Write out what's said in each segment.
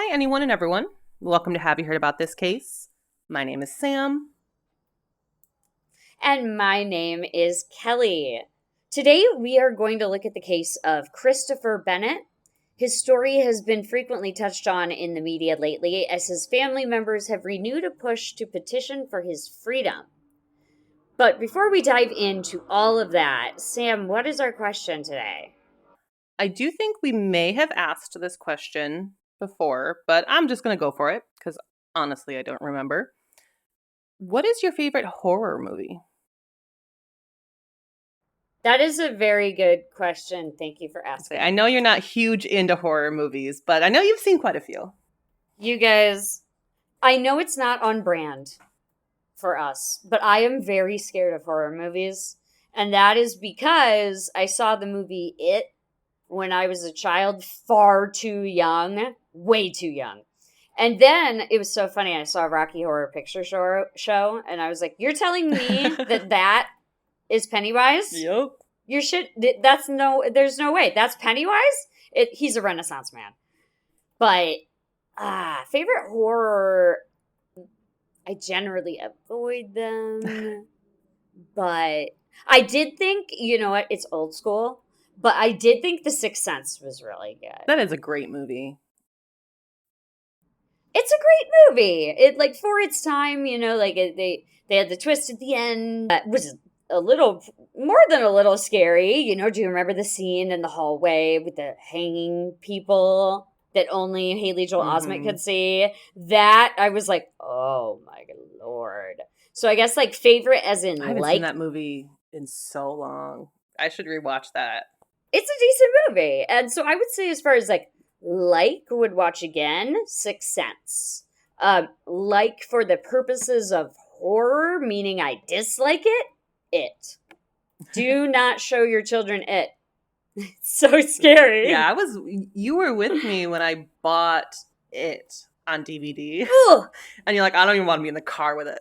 Hi, anyone and everyone. Welcome to Have You Heard About This Case? My name is Sam. And my name is Kelly. Today we are going to look at the case of Christopher Bennett. His story has been frequently touched on in the media lately as his family members have renewed a push to petition for his freedom. But before we dive into all of that, Sam, what is our question today? I do think we may have asked this question before, but I'm just going to go for it because honestly, I don't remember. What is your favorite horror movie? That is a very good question. Thank you for asking. I know you're not huge into horror movies, but I know you've seen quite a few. You guys, I know it's not on brand for us, but I am very scared of horror movies. And that is because I saw the movie It when I was a child, far too young, way too young. And then it was so funny. I saw a Rocky Horror Picture Show, and I was like, "You're telling me that is Pennywise? Yep. Your shit. There's no way. That's Pennywise. He's a Renaissance man." But favorite horror, I generally avoid them. But I did think, you know what? It's old school. But I did think The Sixth Sense was really good. That is a great movie. It's a great movie. It, like, for its time, you know, like they had the twist at the end that was a little more than a little scary. You know, do you remember the scene in the hallway with the hanging people that only Haley Joel Osment could see? That I was like, oh my Lord. So I guess like favorite as in I haven't seen that movie in so long. I should rewatch that. It's a decent movie. And so I would say as far as like would watch again, Sixth Sense. Like for the purposes of horror, meaning I dislike it. Do not show your children it. It's so scary. Yeah, you were with me when I bought it on DVD. And you're like, I don't even want to be in the car with it.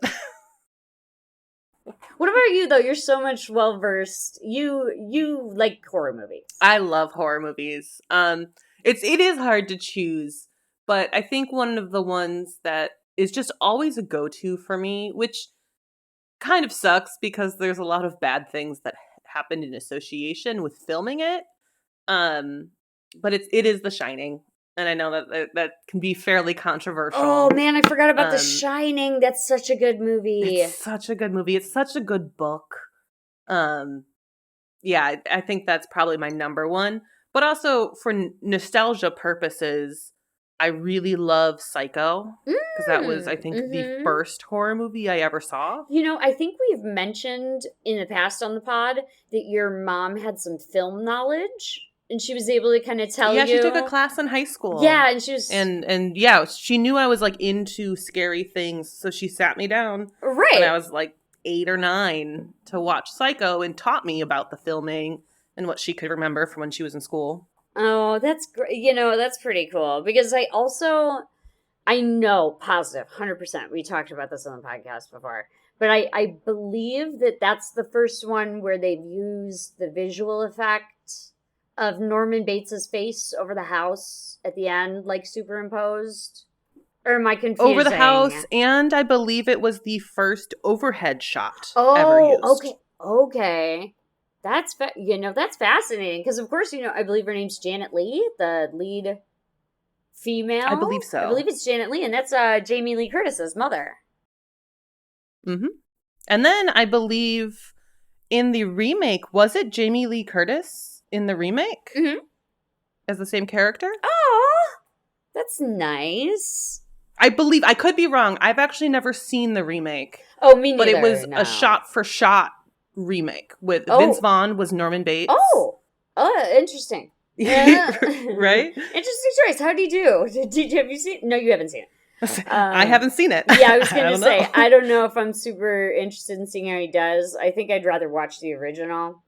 What about you, though? You're so much well-versed. You like horror movies. I love horror movies. It is hard to choose, but I think one of the ones that is just always a go-to for me, which kind of sucks because there's a lot of bad things that happened in association with filming it. But it is The Shining. And I know that can be fairly controversial. Oh, man, I forgot about The Shining. That's such a good movie. It's such a good movie. It's such a good book. Yeah, I think that's probably my number one. But also, for nostalgia purposes, I really love Psycho. Because that was, I think, the first horror movie I ever saw. You know, I think we've mentioned in the past on the pod that your mom had some film knowledge. And she was able to kind of tell you. Yeah, she took a class in high school. Yeah, and she was. And yeah, she knew I was like into scary things. So she sat me down. Right. When I was like 8 or 9 to watch Psycho and taught me about the filming and what she could remember from when she was in school. Oh, that's great. You know, that's pretty cool. Because I know positive, 100%. We talked about this on the podcast before. But I believe that that's the first one where they've used the visual effect of Norman Bates's face over the house at the end, like superimposed. Or am I confusing? Over the house, and I believe it was the first overhead shot ever used. Okay. That's fascinating because, of course, you know, I believe her name's Janet Leigh, the lead female. I believe so. I believe it's Janet Leigh, and that's Jamie Lee Curtis's mother. Mm-hmm. And then I believe in the remake, was it Jamie Lee Curtis in the remake? Mm-hmm. As the same character? Oh, that's nice. I believe, I could be wrong. I've actually never seen the remake. Oh, me neither. But it was a shot-for-shot remake with Vince Vaughn was Norman Bates. Oh, interesting. Yeah. Right? Interesting choice. How'd he do? Have you seen? No, you haven't seen it. I haven't seen it. Yeah, I was going to say, I don't know if I'm super interested in seeing how he does. I think I'd rather watch the original.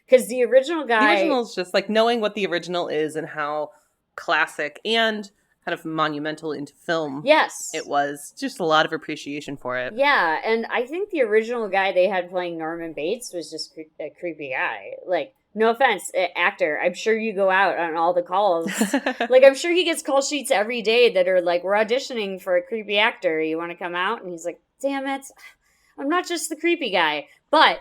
Because the original guy... The original is just like knowing what the original is and how classic and kind of monumental into film it was. Just a lot of appreciation for it. Yeah, and I think the original guy they had playing Norman Bates was just a creepy guy. Like, No offense, actor. I'm sure you go out on all the calls. Like, I'm sure he gets call sheets every day that are like, we're auditioning for a creepy actor. You want to come out? And he's like, damn it. I'm not just the creepy guy. But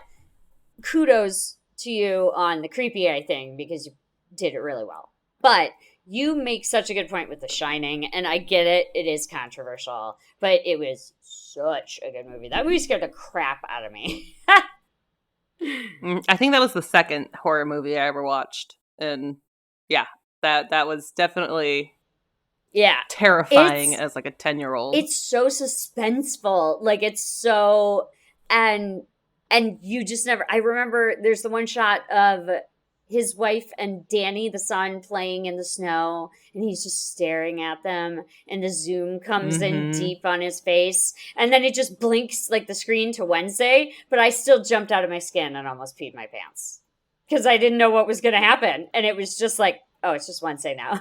kudos to you on the creepy guy thing because you did it really well. But you make such a good point with The Shining, and I get it. It is controversial, but it was such a good movie. That movie scared the crap out of me. I think that was the second horror movie I ever watched. And yeah, that was definitely Yeah. terrifying as like a 10-year-old. It's so suspenseful. Like it's so and you just never I remember there's the one shot of his wife and Danny the son playing in the snow and he's just staring at them and the zoom comes in deep on his face and then it just blinks like the screen to Wednesday, but I still jumped out of my skin and almost peed my pants because I didn't know what was going to happen and it was just like, oh, it's just Wednesday now.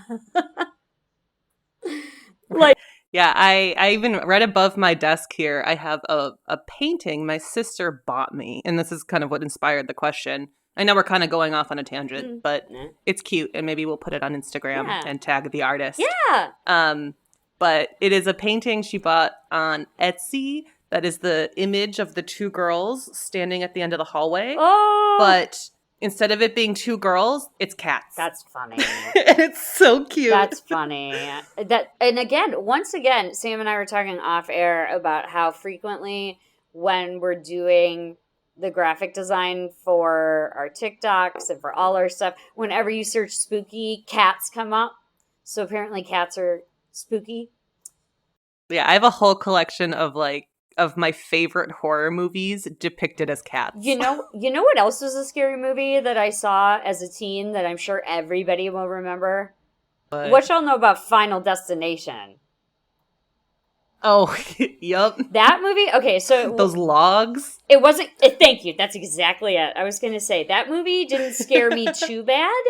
Like, yeah, I even right above my desk here, I have a painting my sister bought me. And this is kind of what inspired the question. I know we're kind of going off on a tangent, but it's cute. And maybe we'll put it on Instagram and tag the artist. Yeah. But it is a painting she bought on Etsy. That is the image of the two girls standing at the end of the hallway. Oh. But instead of it being two girls, it's cats. That's funny. And it's so cute. That's funny. And again, once again, Sam and I were talking off air about how frequently when we're doing the graphic design for our TikToks and for all our stuff, whenever you search spooky, cats come up. So apparently cats are spooky. Yeah, I have a whole collection of my favorite horror movies depicted as cats. You know what else was a scary movie that I saw as a teen that I'm sure everybody will remember? What y'all know about Final Destination? Oh, yep. That movie? Okay, so those logs? It wasn't thank you. That's exactly it. I was going to say that movie didn't scare me too bad,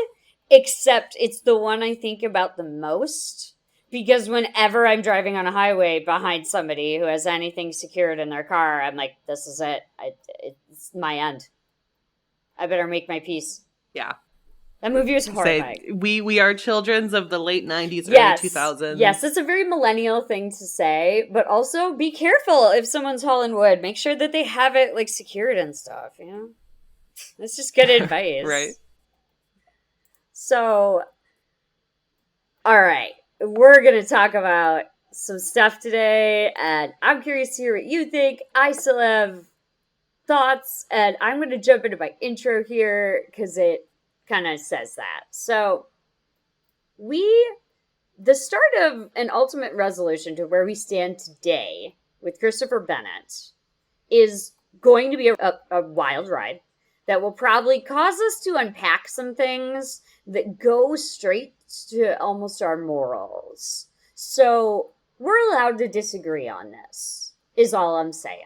except it's the one I think about the most. Because whenever I'm driving on a highway behind somebody who has anything secured in their car, I'm like, this is it. It's my end. I better make my peace. Yeah. That movie was horrifying. We are children of the late 90s, yes. early 2000s. Yes, it's a very millennial thing to say, but also be careful if someone's hauling wood. Make sure that they have it like secured and stuff, you know? That's just good advice. Right. So, all right. We're going to talk about some stuff today, and I'm curious to hear what you think. I still have thoughts, and I'm going to jump into my intro here because it kind of says that. So, the start of an ultimate resolution to where we stand today with Christopher Bennett is going to be a wild ride that will probably cause us to unpack some things that go straight to almost our morals. So we're allowed to disagree on this, is all I'm saying.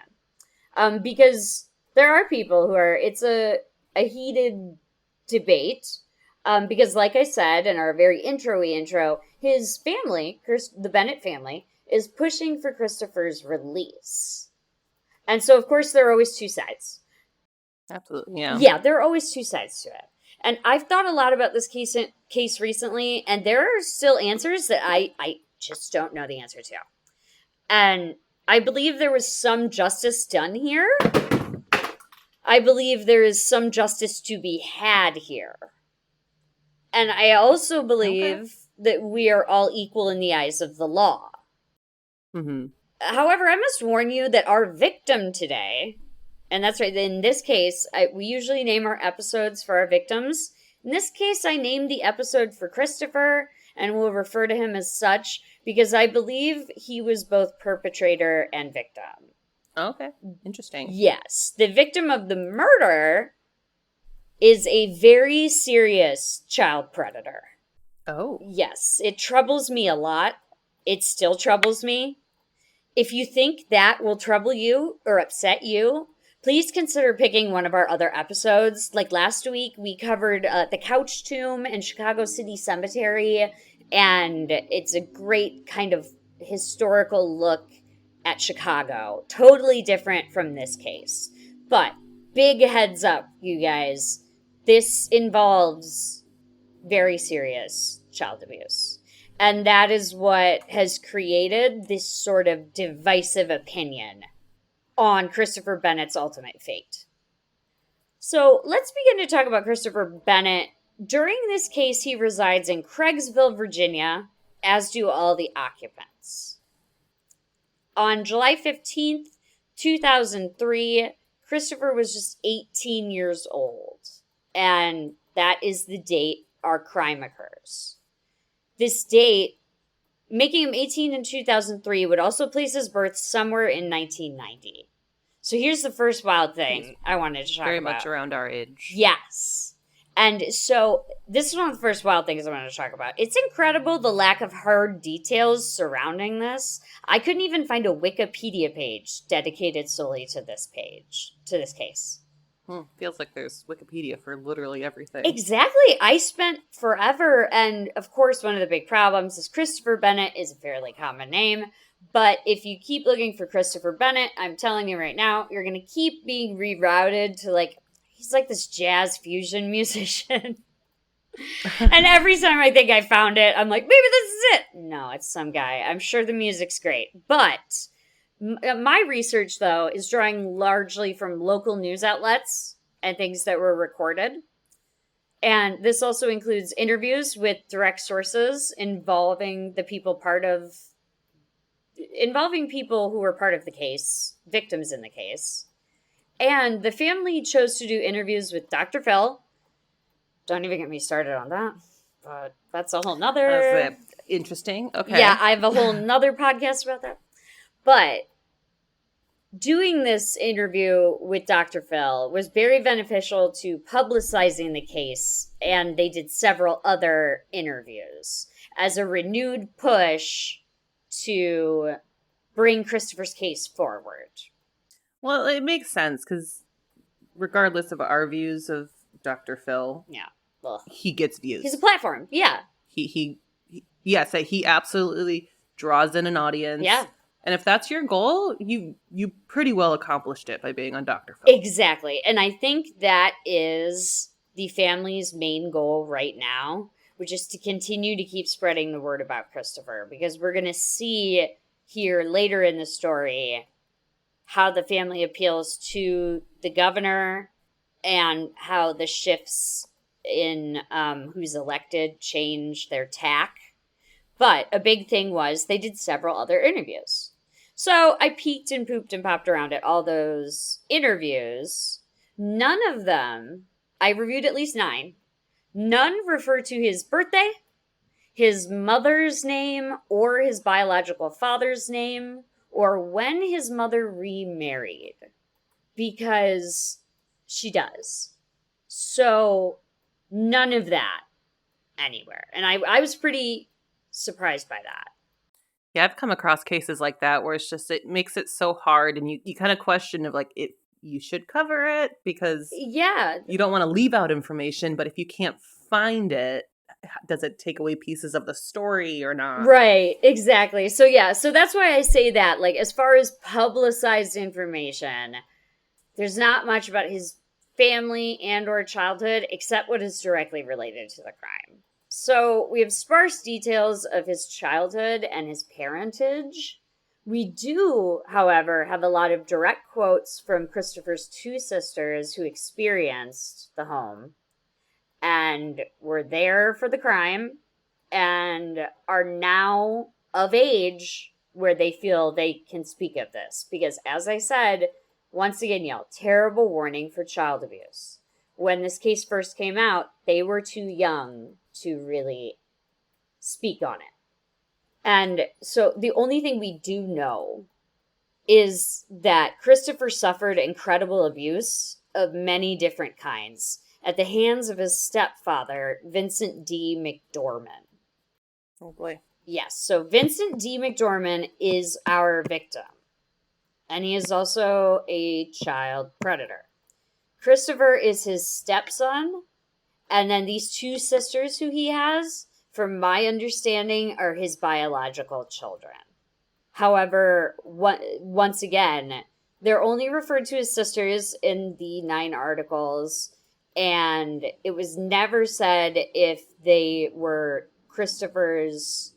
Because there are people who are, it's a heated debate. Because like I said in our very intro, his family, the Bennett family, is pushing for Christopher's release. And so, of course, there are always two sides. Absolutely, yeah. Yeah, there are always two sides to it. And I've thought a lot about this case recently, and there are still answers that I just don't know the answer to. And I believe there was some justice done here. I believe there is some justice to be had here. And I also believe that we are all equal in the eyes of the law. Mm-hmm. However, I must warn you that our victim today... And that's right. In this case, we usually name our episodes for our victims. In this case, I named the episode for Christopher, and will refer to him as such, because I believe he was both perpetrator and victim. Okay. Interesting. Yes. The victim of the murder is a very serious child predator. Oh. Yes. It troubles me a lot. It still troubles me. If you think that will trouble you or upset you, please consider picking one of our other episodes. Like last week, we covered the Couch Tomb in Chicago City Cemetery, and it's a great kind of historical look at Chicago. Totally different from this case. But big heads up, you guys. this involves very serious child abuse. And that is what has created this sort of divisive opinion on Christopher Bennett's ultimate fate. So let's begin to talk about Christopher Bennett. During this case, he resides in Craigsville, Virginia, as do all the occupants. On July 15th, 2003, Christopher was just 18 years old. And that is the date our crime occurs. This date, making him 18 in 2003, would also place his birth somewhere in 1990. So here's the first wild thing I wanted to talk Very about. much around our age. Yes. And so this is one of the first wild things I wanted to talk about. It's incredible the lack of hard details surrounding this. I couldn't even find a Wikipedia page dedicated solely to this case. Feels like there's Wikipedia for literally everything. Exactly. I spent forever, and of course, one of the big problems is Christopher Bennett is a fairly common name. But if you keep looking for Christopher Bennett, I'm telling you right now, you're going to keep being rerouted to he's like this jazz fusion musician. And every time I think I found it, I'm like, maybe this is it. No, it's some guy. I'm sure the music's great. But my research, though, is drawing largely from local news outlets and things that were recorded. And this also includes interviews with direct sources involving people who were part of the case, victims in the case. And the family chose to do interviews with Dr. Phil. Don't even get me started on that. But that's a whole nother... That's interesting. Okay. Yeah, I have a whole nother podcast about that. But doing this interview with Dr. Phil was very beneficial to publicizing the case. And they did several other interviews as a renewed push to bring Christopher's case forward. Well, it makes sense because regardless of our views of Dr. Phil, he gets views. He's a platform. Yeah. He absolutely draws in an audience. Yeah. And if that's your goal, you pretty well accomplished it by being on Dr. Phil. Exactly. And I think that is the family's main goal right now, which is to continue to keep spreading the word about Christopher, because we're going to see here later in the story how the family appeals to the governor and how the shifts in who's elected change their tack. But a big thing was they did several other interviews. So I peeked and pooped and popped around at all those interviews. None of them, I reviewed at least 9. None refer to his birthday, his mother's name, or his biological father's name, or when his mother remarried. Because she does. So none of that anywhere. And I was pretty surprised by that. Yeah, I've come across cases like that where it's just, it makes it so hard and you kind of question of like, you should cover it because you don't want to leave out information, but if you can't find it, does it take away pieces of the story or not? Right, exactly. So so that's why I say that, like, as far as publicized information, there's not much about his family and or childhood except what is directly related to the crime. So we have sparse details of his childhood and his parentage. We do, however, have a lot of direct quotes from Christopher's 2 sisters who experienced the home and were there for the crime and are now of age where they feel they can speak of this. Because as I said, once again, terrible warning for child abuse. When this case first came out, they were too young to really speak on it. And so the only thing we do know is that Christopher suffered incredible abuse of many different kinds at the hands of his stepfather, Vincent D. McDorman. Oh boy. Yes, so Vincent D. McDorman is our victim. And he is also a child predator. Christopher is his stepson. And then these 2 sisters who he has, from my understanding, are his biological children. However, once again, they're only referred to as sisters in the 9 articles. And it was never said if they were Christopher's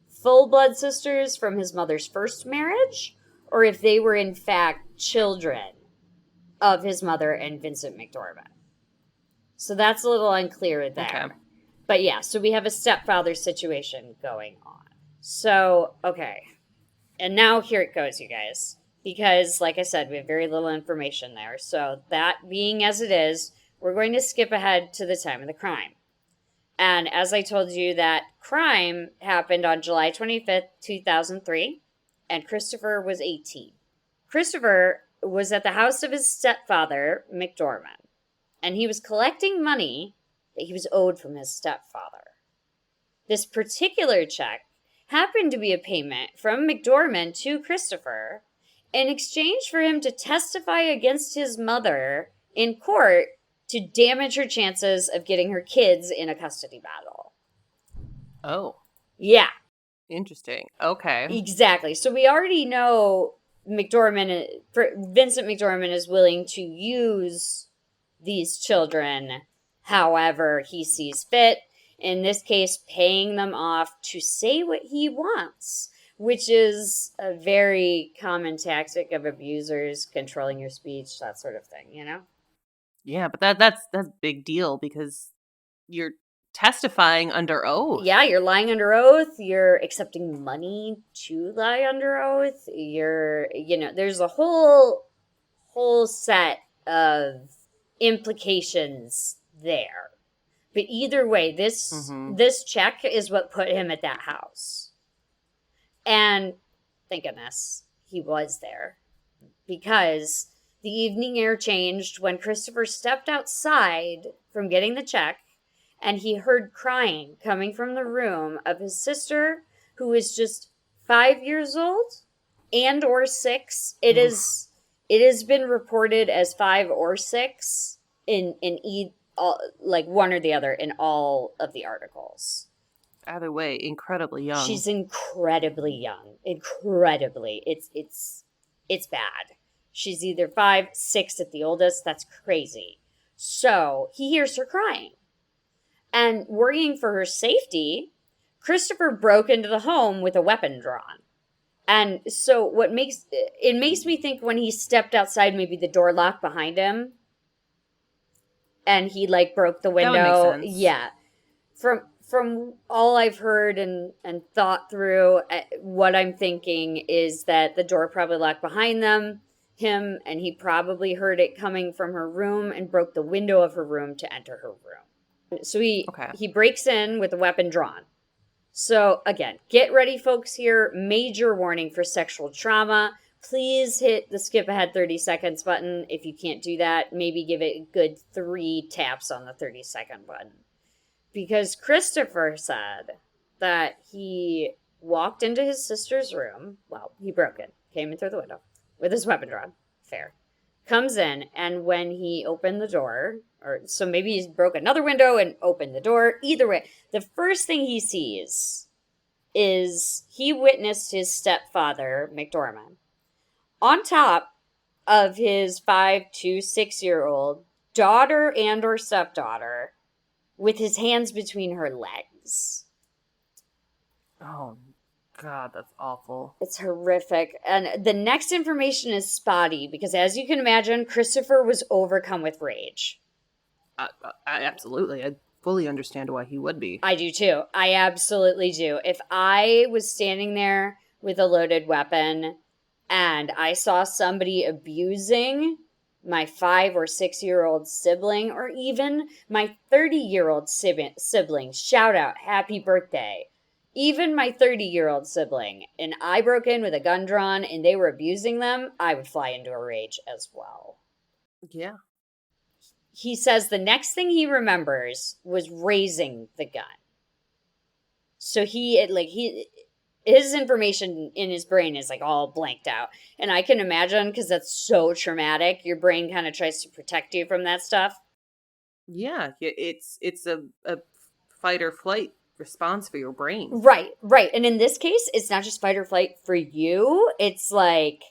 full blood sisters from his mother's first marriage, or if they were in fact children of his mother and Vincent McDorman. So that's a little unclear Okay. there. But yeah, so we have a stepfather situation going on. So, okay. And now here it goes, you guys. Because, like I said, we have very little information there. So, that being as it is, we're going to skip ahead to the time of the crime. And as I told you, that crime happened on July 25th, 2003, and Christopher was 18. Christopher was at the house of his stepfather, McDorman, and he was collecting money that he was owed from his stepfather. This particular check happened to be a payment from McDorman to Christopher in exchange for him to testify against his mother in court to damage her chances of getting her kids in a custody battle. Oh, Yeah, interesting. Okay. exactly. So we already know Vincent McDorman is willing to use these children however he sees fit. In this case, paying them off to say what he wants, which is a very common tactic of abusers, controlling your speech, that sort of thing, you know? Yeah, but that's a big deal because you're testifying under oath. Yeah, you're lying under oath, you're accepting money to lie under oath, there's a whole set of implications there. But either way, this check is what put him at that house. And thank goodness he was there, because the evening air changed when Christopher stepped outside from getting the check, and he heard crying coming from the room of his sister, who was just 5 years old and or 6. It has been reported as 5 or 6 like one or the other in all of the articles. Either way, incredibly young. She's incredibly young. Incredibly. It's bad. She's either 5, 6 at the oldest. That's crazy. So he hears her crying. And worrying for her safety, Christopher broke into the home with a weapon drawn. And so makes me think when he stepped outside, maybe the door locked behind him and he like broke the window. That would make sense. Yeah. From all I've heard and thought through, what I'm thinking is that the door probably locked behind him, and he probably heard it coming from her room and broke the window of her room to enter her room. So he breaks in with a weapon drawn. So again, get ready, folks, here. Major warning for sexual trauma. Please hit the skip ahead 30 seconds button. If you can't do that, maybe give it a good 3 taps on the 30-second button. Because Christopher said that he walked into his sister's room. Well, he broke in, came in through the window with his weapon drawn. Fair. Comes in, and when he opened the door, or so maybe he broke another window and opened the door. Either way, the first thing he sees is he witnessed his stepfather, McDorman, on top of his 5 to 6-year-old daughter and or stepdaughter with his hands between her legs. Oh, God, that's awful. It's horrific. And the next information is spotty because, as you can imagine, Christopher was overcome with rage. Absolutely. I fully understand why he would be. I do too. I absolutely do. If I was standing there with a loaded weapon and I saw somebody abusing my 5 or 6-year-old sibling, or even my 30-year-old sibling, shout out, happy birthday. Even my 30-year-old sibling, and I broke in with a gun drawn and they were abusing them, I would fly into a rage as well. Yeah. He says the next thing he remembers was raising the gun. So his information in his brain is like all blanked out. And I can imagine, because that's so traumatic, your brain kind of tries to protect you from that stuff. Yeah, it's a fight or flight response for your brain. Right. And in this case, it's not just fight or flight for you. It's like,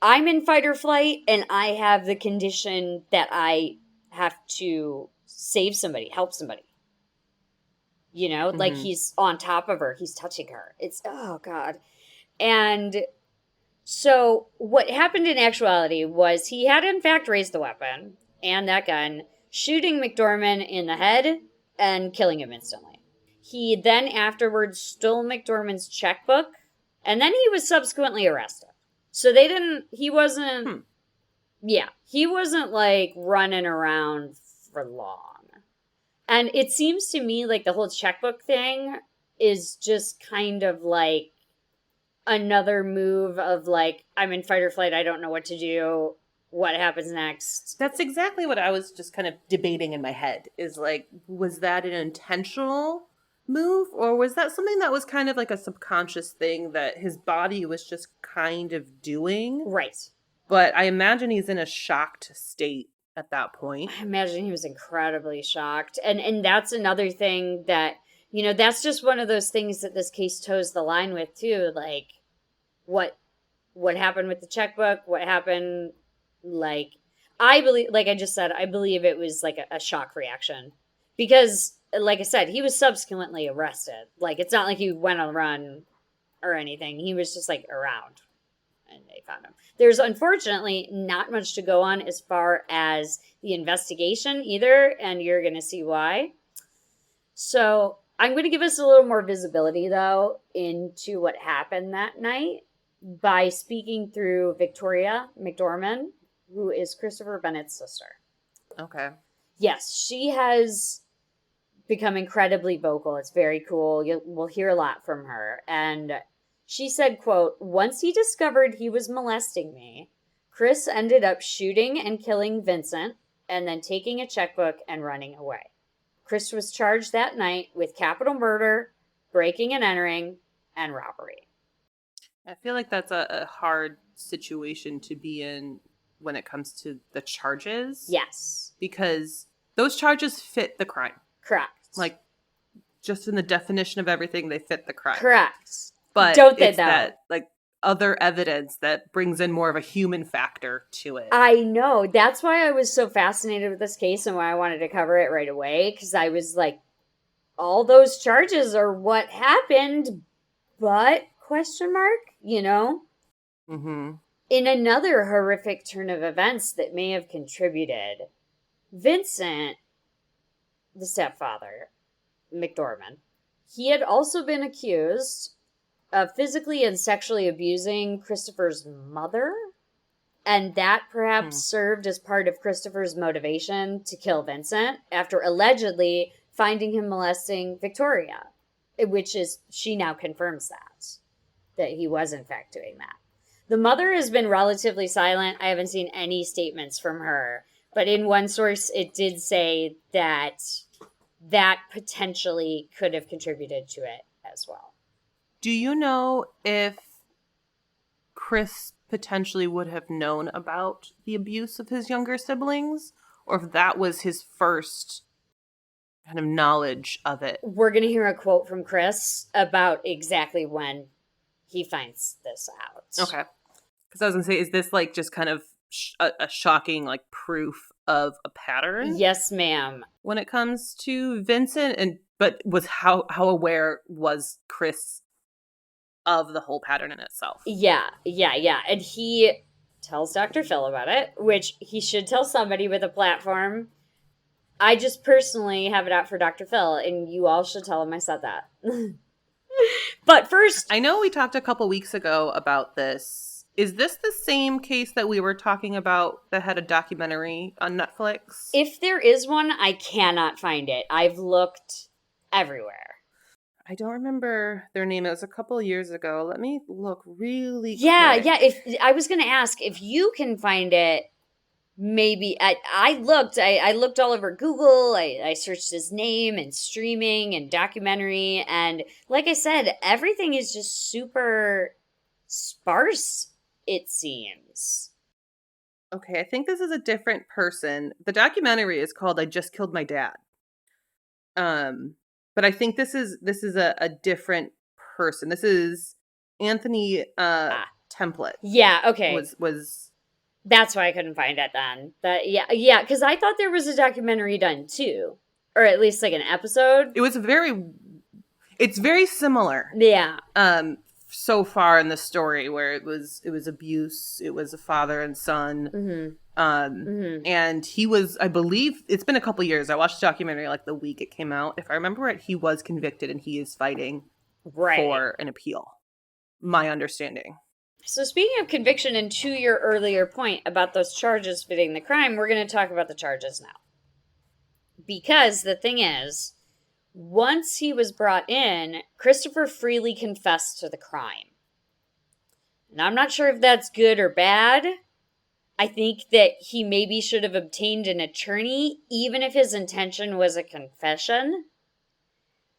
I'm in fight or flight and I have the condition that I have to save somebody, help somebody. You know, like Mhm. he's on top of her, he's touching her. It's, oh God. And so what happened in actuality was he had in fact raised the weapon and that gun, shooting McDorman in the head and killing him instantly. He then afterwards stole McDorman's checkbook and then he was subsequently arrested. So they didn't, he wasn't, Hmm. yeah, he wasn't like running around for long. And it seems to me like the whole checkbook thing is just kind of like another move of like, I'm in fight or flight, I don't know what to do. What happens next? That's exactly what I was just kind of debating in my head. Is like, was that an intentional move, or was that something that was kind of like a subconscious thing that his body was just kind of doing? Right. But I imagine he's in a shocked state at that point. I imagine he was incredibly shocked. And that's another thing that, you know, that's just one of those things that this case toes the line with too. Like what what happened with the checkbook, what happened, like I believe, like I just said, I believe it was like a shock reaction because like I said, he was subsequently arrested. Like it's not like he went on the run or anything. He was just like around and they found him. There's unfortunately not much to go on as far as the investigation either, and you're going to see why. So I'm going to give us a little more visibility though into what happened that night by speaking through Victoria McDorman, who is Christopher Bennett's sister. Okay. Yes, she has become incredibly vocal. It's very cool. We'll hear a lot from her. And she said, quote, once he discovered he was molesting me, Chris ended up shooting and killing Vincent and then taking a checkbook and running away. Chris was charged that night with capital murder, breaking and entering, and robbery. I feel like that's a hard situation to be in when it comes to the charges, Yes, because those charges fit the crime. correct. Like, just in the definition of everything, they fit the crime. Correct. But Don't they it's though? that, like, other evidence that brings in more of a human factor to it. I know. That's why I was so fascinated with this case and why I wanted to cover it right away. Because I was like, all those charges are what happened, but question mark, you know? Mm-hmm. In another horrific turn of events that may have contributed, Vincent, the stepfather, McDorman, he had also been accused of physically and sexually abusing Christopher's mother. And that perhaps Hmm. served as part of Christopher's motivation to kill Vincent after allegedly finding him molesting Victoria, which is, she now confirms that he was in fact doing that. The mother has been relatively silent. I haven't seen any statements from her. But in one source, it did say that that potentially could have contributed to it as well. Do you know if Chris potentially would have known about the abuse of his younger siblings, or if that was his first kind of knowledge of it? We're going to hear a quote from Chris about exactly when he finds this out. Okay. Because I was going to say, is this like just kind of a shocking like proof of a pattern Yes, ma'am. when it comes to Vincent? And but was how aware was Chris of the whole pattern in itself? Yeah. And he tells Dr. Phil about it, which he should tell somebody with a platform. I just personally have it out for Dr. Phil, and you all should tell him I said that. But first, I know we talked a couple weeks ago about this. Is this the same case that we were talking about that had a documentary on Netflix? if there is one, I cannot find it. I've looked everywhere. I don't remember their name. It was a couple years ago. Let me look really Yeah, quick. yeah. If I was going to ask if you can find it, maybe I looked. I looked all over Google. I searched his name and streaming and documentary, and like I said, everything is just super sparse. It seems. Okay, I think this is a different person. The documentary is called "I Just Killed My Dad." But I think this is a different person. This is Anthony Ah, Template yeah. Okay. was That's why I couldn't find it then. Yeah, because I thought there was a documentary done too, or at least like an episode. It was it's very similar. Yeah. Um, so far in the story, where it was abuse, it was a father and son. Mm-hmm. Um, Mm-hmm. and he was, I believe, it's been a couple years. I watched the documentary like the week it came out. If I remember it, he was convicted and he is fighting Right. for an appeal. My understanding. So speaking of conviction, and to your earlier point about those charges fitting the crime, we're going to talk about the charges now. Because the thing is, once he was brought in, Christopher freely confessed to the crime. And I'm not sure if that's good or bad. I think that he maybe should have obtained an attorney, even if his intention was a confession.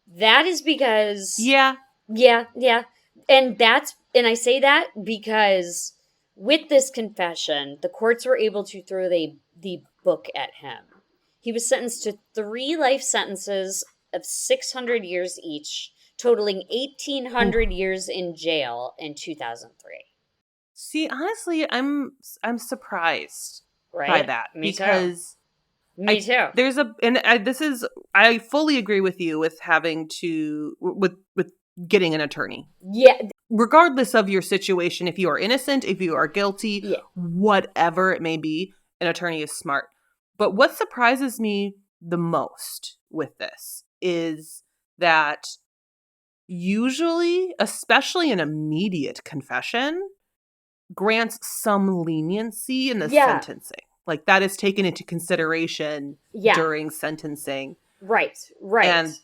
That is because... Yeah. Yeah. And I say that because with this confession, the courts were able to throw the book at him. He was sentenced to 3 life sentences of 600 years each, totaling 1,800 years in jail in 2003. See, honestly, I'm surprised by Right? that Me because too. Me too. there's a and this is I fully agree with you with having to with getting an attorney. Yeah. Regardless of your situation, if you are innocent, if you are guilty, Yeah. whatever it may be, an attorney is smart. But what surprises me the most with this is that usually, especially an immediate confession, grants some leniency in the sentencing. Like that is taken into consideration during sentencing. Right. And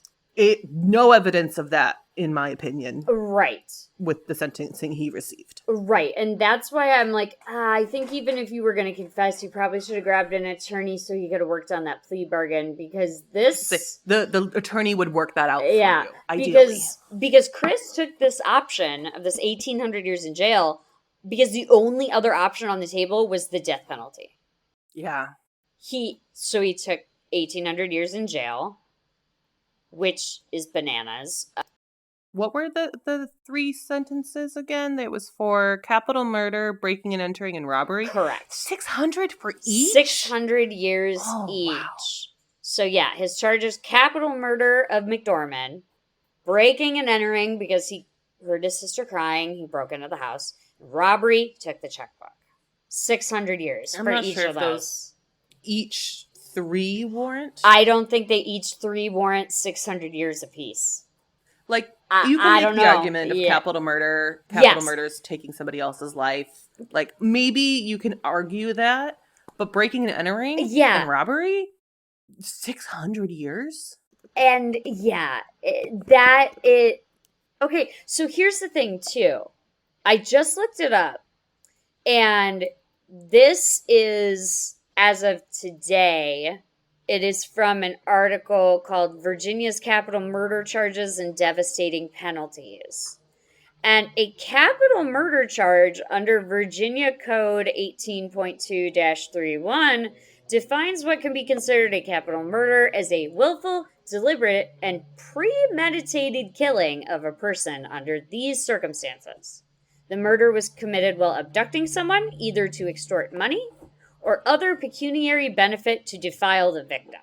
no evidence of that, in my opinion. Right. With the sentencing he received. Right. And that's why I'm like, I think even if you were going to confess, you probably should have grabbed an attorney so you could have worked on that plea bargain, because this... The attorney would work that out for you, ideally. Because Chris took this option of this 1,800 years in jail because the only other option on the table was the death penalty. Yeah. So he took 1,800 years in jail, which is bananas. What were the 3 sentences again? It was for capital murder, breaking and entering, and robbery? Correct. 600 for each? 600 years each. Wow. So yeah, his charges: capital murder of McDorman, breaking and entering because he heard his sister crying, he broke into the house, robbery, took the checkbook. 600 years for each of those. Each 3 warrant? I don't think they each 3 warrant 600 years apiece. Like, you can make the argument of capital murder. Capital murder is taking somebody else's life. Like, maybe you can argue that, but breaking and entering and robbery? 600 years? And okay, so here's the thing, too. I just looked it up, and this is, as of today... It is from an article called Virginia's Capital Murder Charges and Devastating Penalties. And a capital murder charge under Virginia Code 18.2-31 defines what can be considered a capital murder as a willful, deliberate, and premeditated killing of a person under these circumstances. The murder was committed while abducting someone, either to extort money or other pecuniary benefit to defile the victim.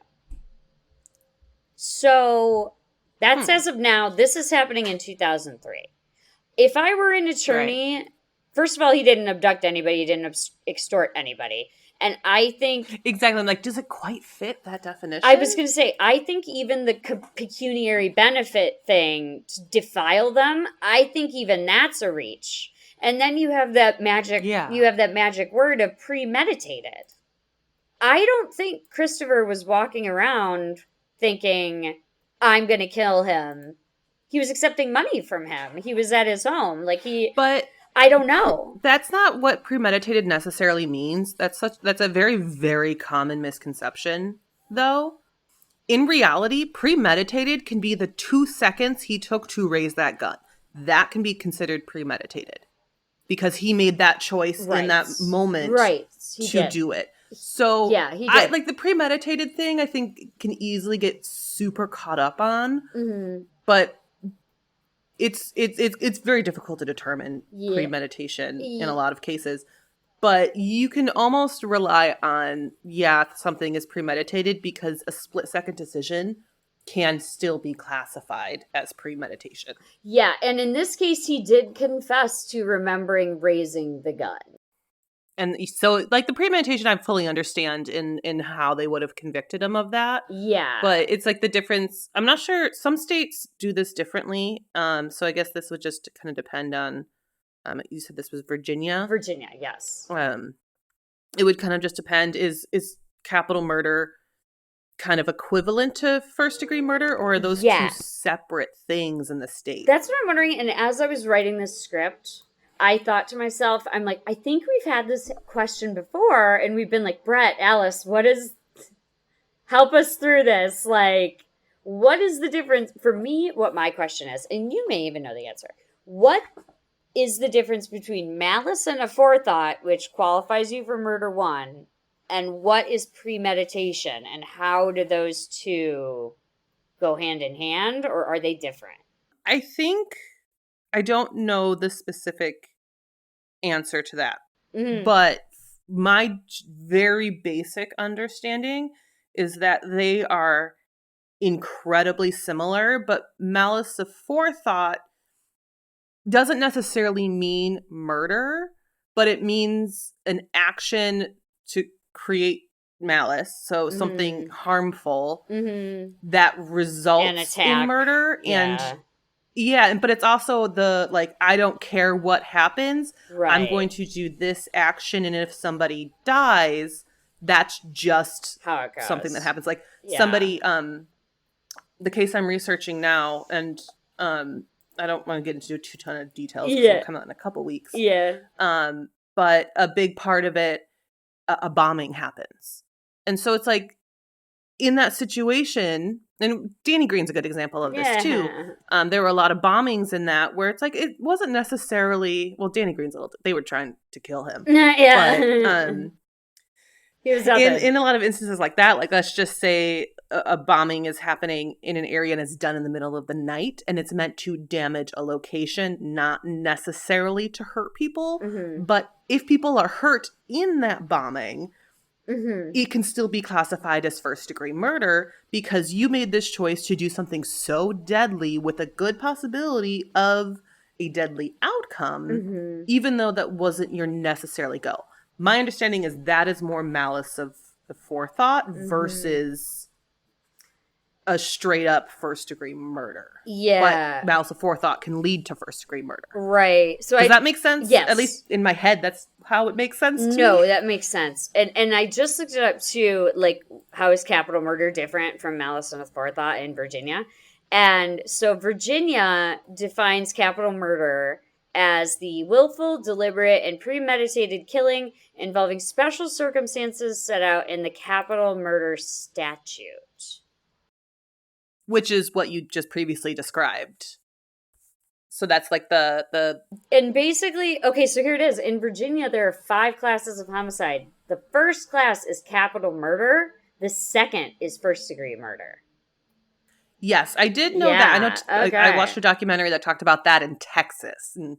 So, that's as of now. This is happening in 2003. If I were an attorney, first of all, he didn't abduct anybody, he didn't extort anybody. And I think... Exactly. I'm like, does it quite fit that definition? I was going to say, I think even the pecuniary benefit thing, to defile them, I think even that's a reach. And then you have that magic, you have that magic word of premeditated. I don't think Christopher was walking around thinking, I'm going to kill him. He was accepting money from him. He was at his home. But I don't know. That's not what premeditated necessarily means. That's a very, very common misconception, though. In reality, premeditated can be the 2 seconds he took to raise that gun. That can be considered premeditated. Because he made that choice in that moment to do it. So, he did. The premeditated thing, I think, can easily get super caught up on. Mm-hmm. But it's very difficult to determine premeditation in a lot of cases. But you can almost rely on, something is premeditated because a split-second decision can still be classified as premeditation. Yeah, and in this case, he did confess to remembering raising the gun. And so, like, the premeditation, I fully understand in how they would have convicted him of that. Yeah. But it's like the difference. I'm not sure. Some states do this differently. So I guess this would just kind of depend on. You said this was Virginia. Virginia, yes. It would kind of just depend. Is capital murder kind of equivalent to first degree murder, or are those two separate things in the state? That's what I'm wondering. And as I was writing this script, I thought to myself, I'm like, I think we've had this question before, and we've been like, Brett, Alice, help us through this. Like, what is the difference? For me, what my question is, and you may even know the answer. What is the difference between malice and aforethought, which qualifies you for murder one, and what is premeditation, and how do those two go hand in hand, or are they different? I think I don't know the specific answer to that, but my very basic understanding is that they are incredibly similar, but malice aforethought doesn't necessarily mean murder, but it means an action to create malice, so something harmful that results in murder. And but it's also the, like, I don't care what happens, I'm going to do this action, and if somebody dies, that's just how it goes. Something that happens. Like somebody, the case I'm researching now, and I don't want to get into a ton of details because it'll come out in a couple weeks. But a big part of it, a bombing happens. And so it's like, in that situation, and Danny Green's a good example of this too. There were a lot of bombings in that where it's like, it wasn't necessarily, well, Danny Green's they were trying to kill him. But he was in a lot of instances like that, like, let's just say a bombing is happening in an area and it's done in the middle of the night, and it's meant to damage a location, not necessarily to hurt people. But if people are hurt in that bombing, it can still be classified as first degree murder because you made this choice to do something so deadly with a good possibility of a deadly outcome, even though that wasn't your necessarily goal. My understanding is that is more malice of forethought versus a straight up first degree murder. But malice of forethought can lead to first degree murder. Right. So does that make sense? Yes. At least in my head, that's how it makes sense to me. No, that makes sense. And I just looked it up too, like, how is capital murder different from malice and forethought in Virginia? And so Virginia defines capital murder as the willful, deliberate, and premeditated killing involving special circumstances set out in the capital murder statute. Which is what you just previously described. So that's like the... And basically, okay, so here it is. In Virginia, there are 5 classes of homicide. The first class is capital murder. The second is first degree murder. Yes, I did know that. I know. I watched a documentary that talked about that in Texas. And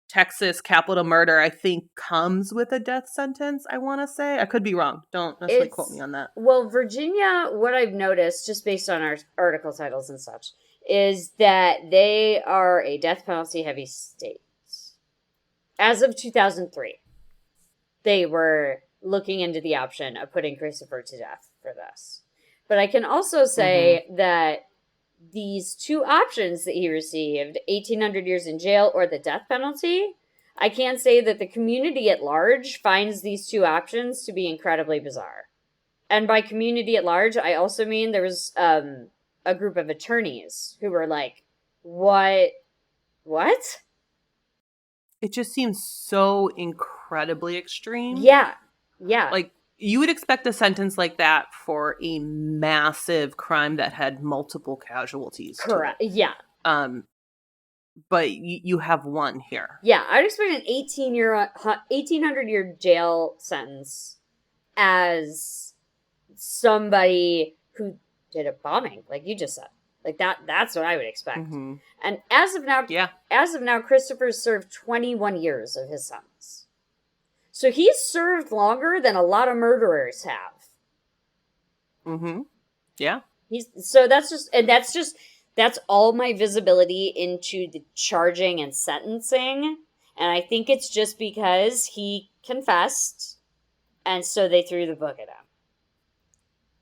Texas capital murder, I think, comes with a death sentence, I want to say. I could be wrong. Don't necessarily quote me on that. Well, Virginia, what I've noticed, just based on our article titles and such, is that they are a death penalty heavy state. As of 2003, they were looking into the option of putting Christopher to death for this. But I can also say that these 2 options that he received, 1,800 years in jail or the death penalty, I can say that the community at large finds these 2 options to be incredibly bizarre. And by community at large, I also mean there was a group of attorneys who were like, what? It just seems so incredibly extreme. Yeah. Like, you would expect a sentence like that for a massive crime that had multiple casualties. Correct. Yeah. But you have one here. Yeah, I'd expect an 1,800-year jail sentence as somebody who did a bombing, like you just said. Like that's what I would expect. And as of now, Christopher served 21 years of his sentence. So he's served longer than a lot of murderers have. Mm-hmm. Yeah. He's so that's all my visibility into the charging and sentencing. And I think it's just because he confessed, and so they threw the book at him.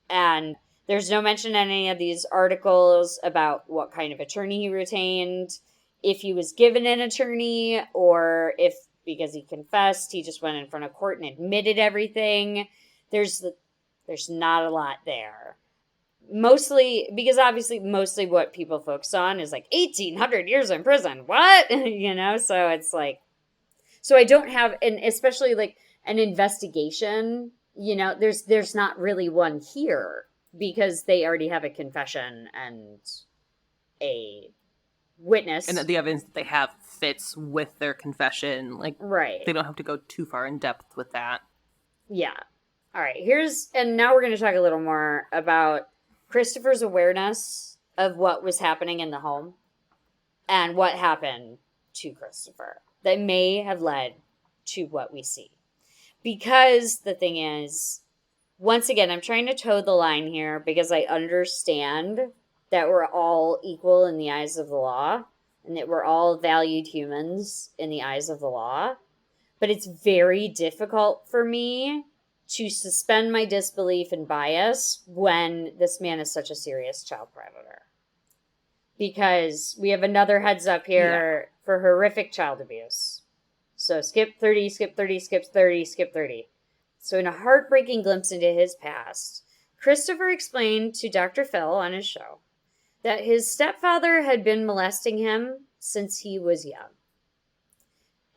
And there's no mention in any of these articles about what kind of attorney he retained, if he was given an attorney, or if because he confessed, he just went in front of court and admitted everything. There's not a lot there. Mostly because obviously mostly what people focus on is like 1800 years in prison. What? So it's like so I don't have and especially like an investigation, there's not really one here because they already have a confession and a And witness. the evidence that they have fits with their confession. Like, Right. they don't have to go too far in depth with that. Yeah. All right. And now we're going to talk a little more about Christopher's awareness of what was happening in the home and what happened to Christopher that may have led to what we see. Because the thing is, once again, I'm trying to toe the line here because I understand that we're all equal in the eyes of the law and that we're all valued humans in the eyes of the law. But it's very difficult for me to suspend my disbelief and bias when this man is such a serious child predator. Because we have another heads up here for horrific child abuse. So skip 30, skip 30, skip 30, skip 30. So in a heartbreaking glimpse into his past, Christopher explained to Dr. Phil on his show that his stepfather had been molesting him since he was young.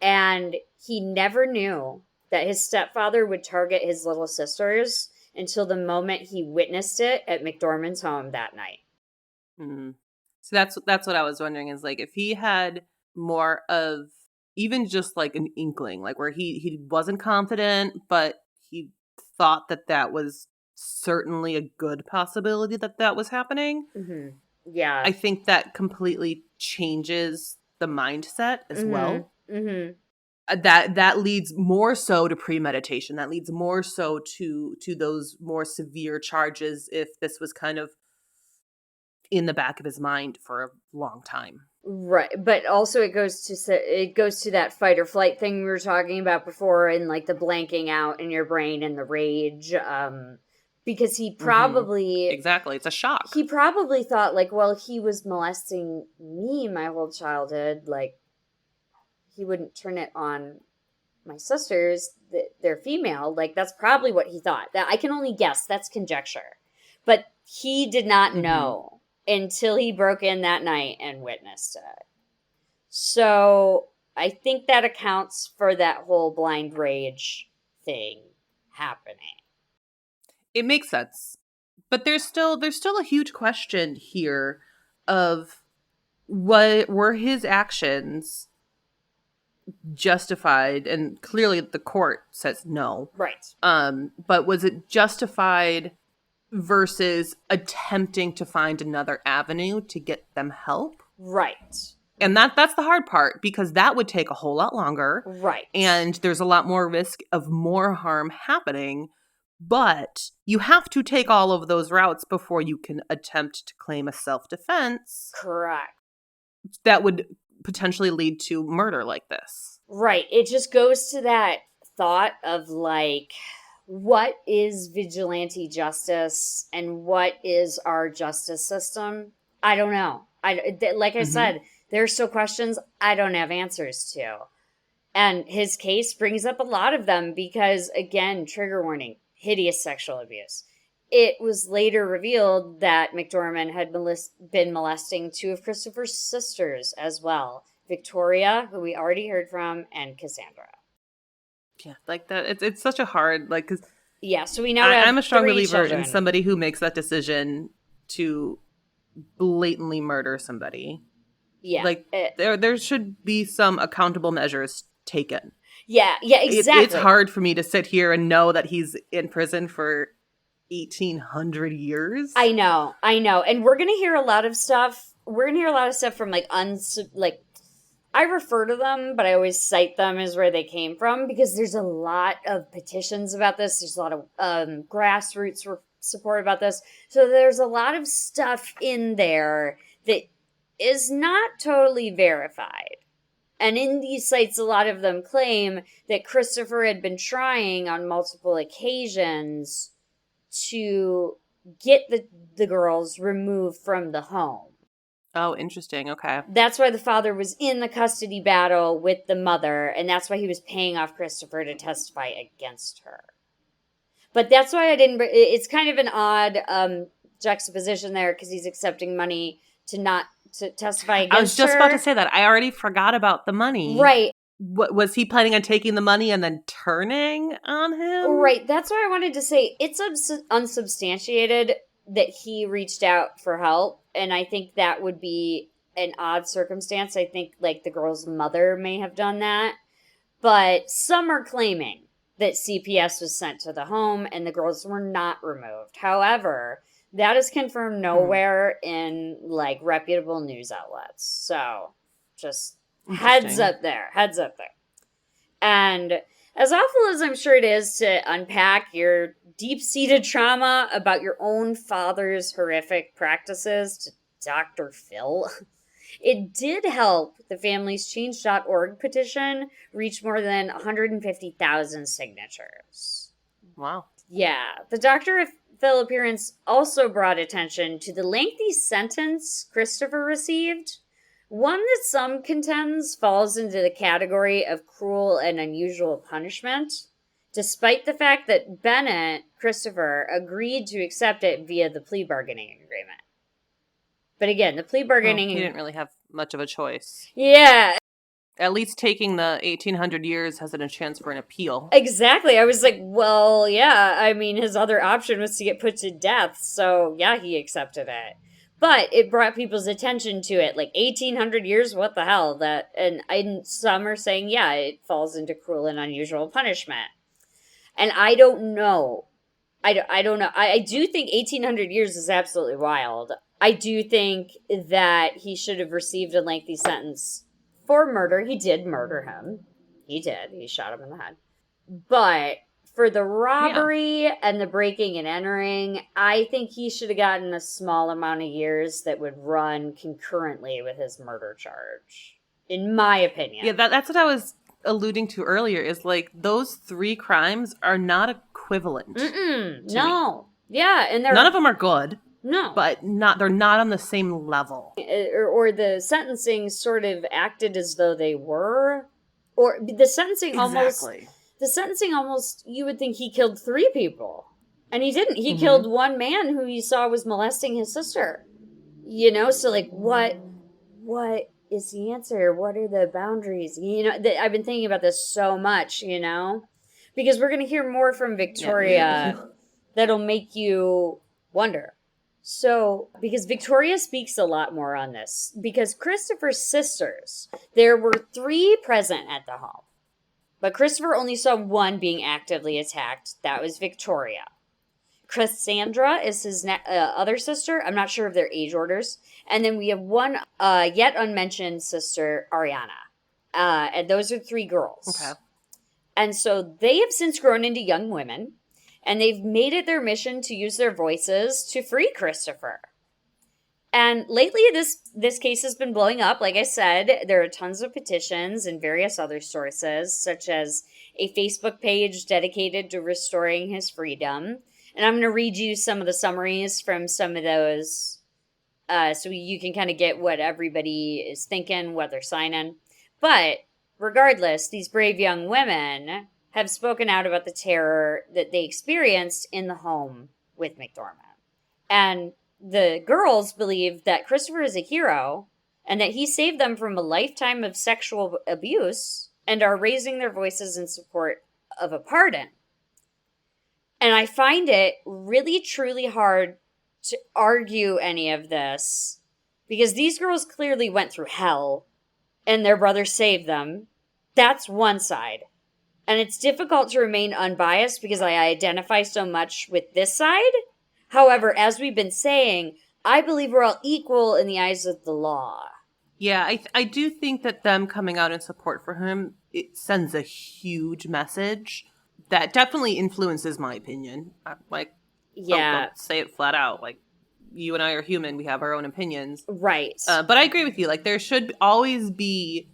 And he never knew that his stepfather would target his little sisters until the moment he witnessed it at McDorman's home that night. Mm-hmm. So that's what I was wondering is like if he had more of even just like an inkling, like where he wasn't confident, but he thought that was certainly a good possibility that was happening. Mm-hmm. Yeah. I think that completely changes the mindset as well. Mm-hmm. That leads more so to premeditation. That leads more so to those more severe charges if this was kind of in the back of his mind for a long time. Right, but also it goes to that fight or flight thing we were talking about before, and like the blanking out in your brain and the rage. Because he probably exactly, it's a shock. He probably thought like, well, he was molesting me my whole childhood. Like, he wouldn't turn it on my sisters. They're female. Like, that's probably what he thought. That I can only guess. That's conjecture, but he did not know until he broke in that night and witnessed it. So I think that accounts for that whole blind rage thing happening. It makes sense. But there's still a huge question here of what were his actions justified, and clearly the court says no. Right. But was it justified versus attempting to find another avenue to get them help? Right. And that's the hard part because that would take a whole lot longer. Right. And there's a lot more risk of more harm happening. But you have to take all of those routes before you can attempt to claim a self-defense. Correct. That would potentially lead to murder like this. Right. It just goes to that thought of like, what is vigilante justice and what is our justice system? I don't know. Like I said, there are still questions I don't have answers to. And his case brings up a lot of them because, again, trigger warning, hideous sexual abuse. It was later revealed that McDorman had been molesting two of Christopher's sisters as well. Victoria, who we already heard from, and Cassandra. Yeah, like that. It's such a hard, like, because yeah, so we now have I'm a strong believer children. in somebody who makes that decision to blatantly murder somebody. Yeah. Like, there should be some accountable measures taken. Yeah, exactly. It's hard for me to sit here and know that he's in prison for 1,800 years. I know. And we're going to hear a lot of stuff. We're going to hear a lot of stuff from, like, I refer to them, but I always cite them as where they came from because there's a lot of petitions about this. There's a lot of grassroots support about this. So there's a lot of stuff in there that is not totally verified. And in these sites, a lot of them claim that Christopher had been trying on multiple occasions to get the girls removed from the home. Oh, interesting. Okay. That's why the father was in the custody battle with the mother, and that's why he was paying off Christopher to testify against her. But that's why I didn't. It's kind of an odd juxtaposition there because he's accepting money to testify against her. I was just about to say that. I already forgot about the money. Right. What was he planning on taking the money and then turning on him? Right. That's why I wanted to say it's unsubstantiated that he reached out for help, and I think that would be an odd circumstance. I think like the girl's mother may have done that, but some are claiming that CPS was sent to the home and the girls were not removed. However, that is confirmed nowhere in like reputable news outlets. So just heads up there. And as awful as I'm sure it is to unpack your deep-seated trauma about your own father's horrific practices to Dr. Phil, it did help the family's Change.org petition reach more than 150,000 signatures. Wow. Yeah. The Dr. Phil appearance also brought attention to the lengthy sentence Christopher received, one that some contends falls into the category of cruel and unusual punishment, despite the fact that Bennett, Christopher, agreed to accept it via the plea bargaining agreement. But again, the plea bargaining... He didn't really have much of a choice. Yeah. At least taking the 1800 years has a chance for an appeal. Exactly. I was like, well, yeah, I mean, his other option was to get put to death, so yeah, he accepted it. But it brought people's attention to it, like 1800 years, what the hell? And some are saying, yeah, it falls into cruel and unusual punishment. And I don't know. I don't know. I do think 1800 years is absolutely wild. I do think that he should have received a lengthy sentence for murder. He did murder him. He did. He shot him in the head. But for the robbery and the breaking and entering, I think he should have gotten a small amount of years that would run concurrently with his murder charge, in my opinion. Yeah, that's what I was alluding to earlier, is like those three crimes are not equivalent. No. Yeah, and none of them are good. No. But they're not on the same level. Or the sentencing sort of acted as though they were. Or the sentencing almost, you would think he killed 3 people. And he didn't. He killed one man who you saw was molesting his sister. You know, so like what is the answer? What are the boundaries? You know, I've been thinking about this so much, you know, because we're going to hear more from Victoria that'll make you wonder. So, because Victoria speaks a lot more on this, because Christopher's sisters, there were 3 present at the home, but Christopher only saw one being actively attacked. That was Victoria. Cassandra is his other sister. I'm not sure of their age orders. And then we have one yet unmentioned sister, Ariana. And those are 3 girls. Okay. And so they have since grown into young women. And they've made it their mission to use their voices to free Christopher. And lately, this case has been blowing up. Like I said, there are tons of petitions and various other sources, such as a Facebook page dedicated to restoring his freedom. And I'm going to read you some of the summaries from some of those so you can kind of get what everybody is thinking, what they're signing. But regardless, these brave young women have spoken out about the terror that they experienced in the home with McDorman. And the girls believe that Christopher is a hero and that he saved them from a lifetime of sexual abuse and are raising their voices in support of a pardon. And I find it really, truly hard to argue any of this because these girls clearly went through hell and their brother saved them. That's one side. And it's difficult to remain unbiased because I identify so much with this side. However, as we've been saying, I believe we're all equal in the eyes of the law. Yeah, I do think that them coming out in support for him, it sends a huge message that definitely influences my opinion. Like, I'll Yeah, say it flat out. Like, you and I are human; we have our own opinions. right. But I agree with you. Like, there should always be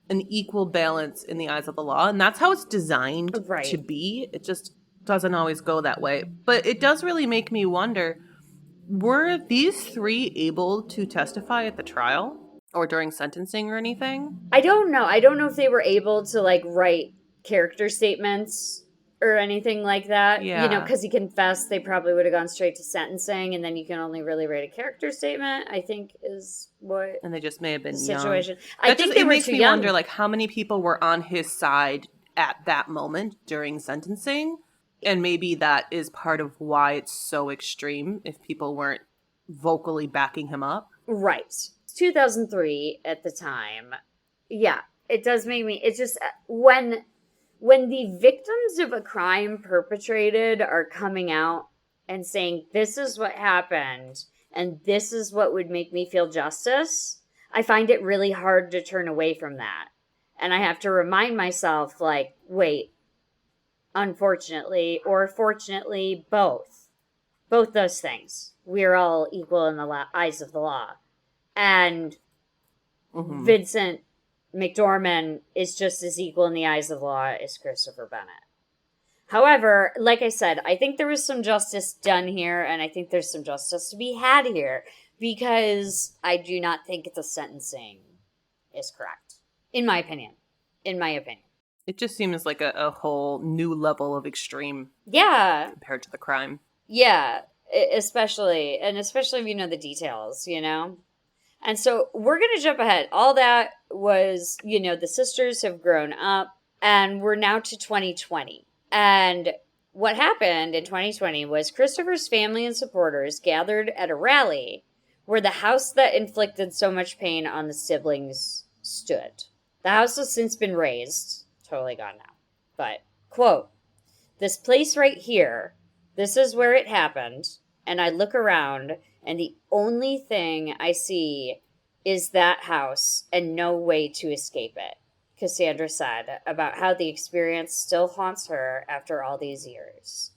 an equal balance in the eyes of the law, and that's how it's designed to Right. be. It just doesn't always go that way. But it does really make me wonder, were these three able to testify at the trial or during sentencing or anything? I don't know. I don't know if they were able to like write character statements or anything like that. You know, Yeah. because he confessed, they probably would have gone straight to sentencing, and then you can only really write a character statement, I think is what And they just may have the been young. situation. I That just, think they it were makes too me wonder, young. like, how many people were on his side at that moment during sentencing, and maybe that is part of why it's so extreme if people weren't vocally backing him up. Right. It's 2003 at the time. Yeah, it does make me. It's just when the victims of a crime perpetrated are coming out and saying this is what happened and this is what would make me feel justice, I find it really hard to turn away from that. And I have to remind myself like, wait, unfortunately or fortunately both those things. We're all equal in the eyes of the law. And Hmm. Vincent McDorman is just as equal in the eyes of the law as Christopher Bennett. However, like I said, I think there was some justice done here, and I think there's some justice to be had here because I do not think the sentencing is correct, in my opinion. In my opinion. It just seems like a whole new level of extreme Yeah, compared to the crime. yeah, especially, and especially if you know the details, you know? And so we're going to jump ahead. All that was, you know, the sisters have grown up and we're now to 2020. And what happened in 2020 was Christopher's family and supporters gathered at a rally where the house that inflicted so much pain on the siblings stood. The house has since been razed, totally gone now. But, quote, this place right here, this is where it happened. And I look around, and the only thing I see is that house and no way to escape it, Cassandra said about how the experience still haunts her after all these years.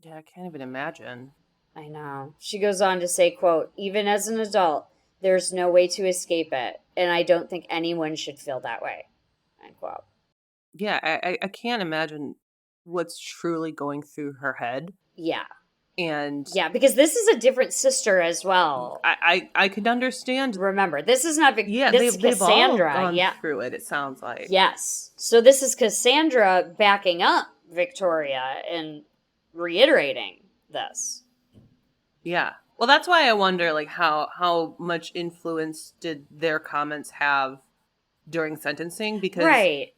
Yeah, I can't even imagine. I know. She goes on to say, quote, even as an adult, there's no way to escape it, and I don't think anyone should feel that way, end quote. Yeah, I can't imagine what's truly going through her head. Yeah. And Yeah, because this is a different sister as well. I could understand. Remember, this is not Yeah, this is they've all Cassandra. gone Yeah. through it. It sounds like. Yes. So this is Cassandra backing up Victoria and reiterating this. Yeah. Well, that's why I wonder, like, how much influence did their comments have during sentencing? Because Right.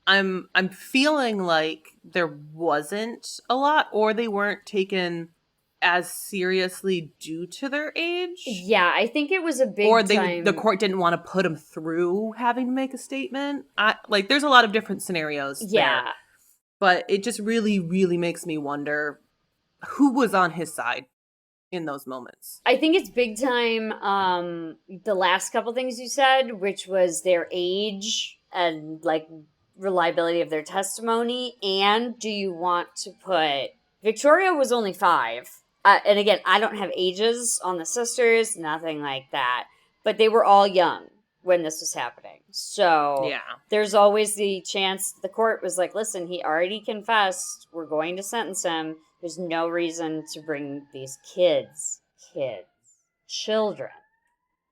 I'm feeling like there wasn't a lot, or they weren't taken as seriously due to their age, Yeah, I think it was a or big the time. court didn't want to put them through having to make a statement. I like there's a lot of different scenarios there, Yeah. but it just really makes me wonder who was on his side in those moments. I think it's big time the last couple things you said, which was their age and like reliability of their testimony, and do you want to put Victoria was only 5. And again, I don't have ages on the sisters, nothing like that, but they were all young when this was happening. So Yeah. there's always the chance the court was like, listen, he already confessed. We're going to sentence him. There's no reason to bring these children,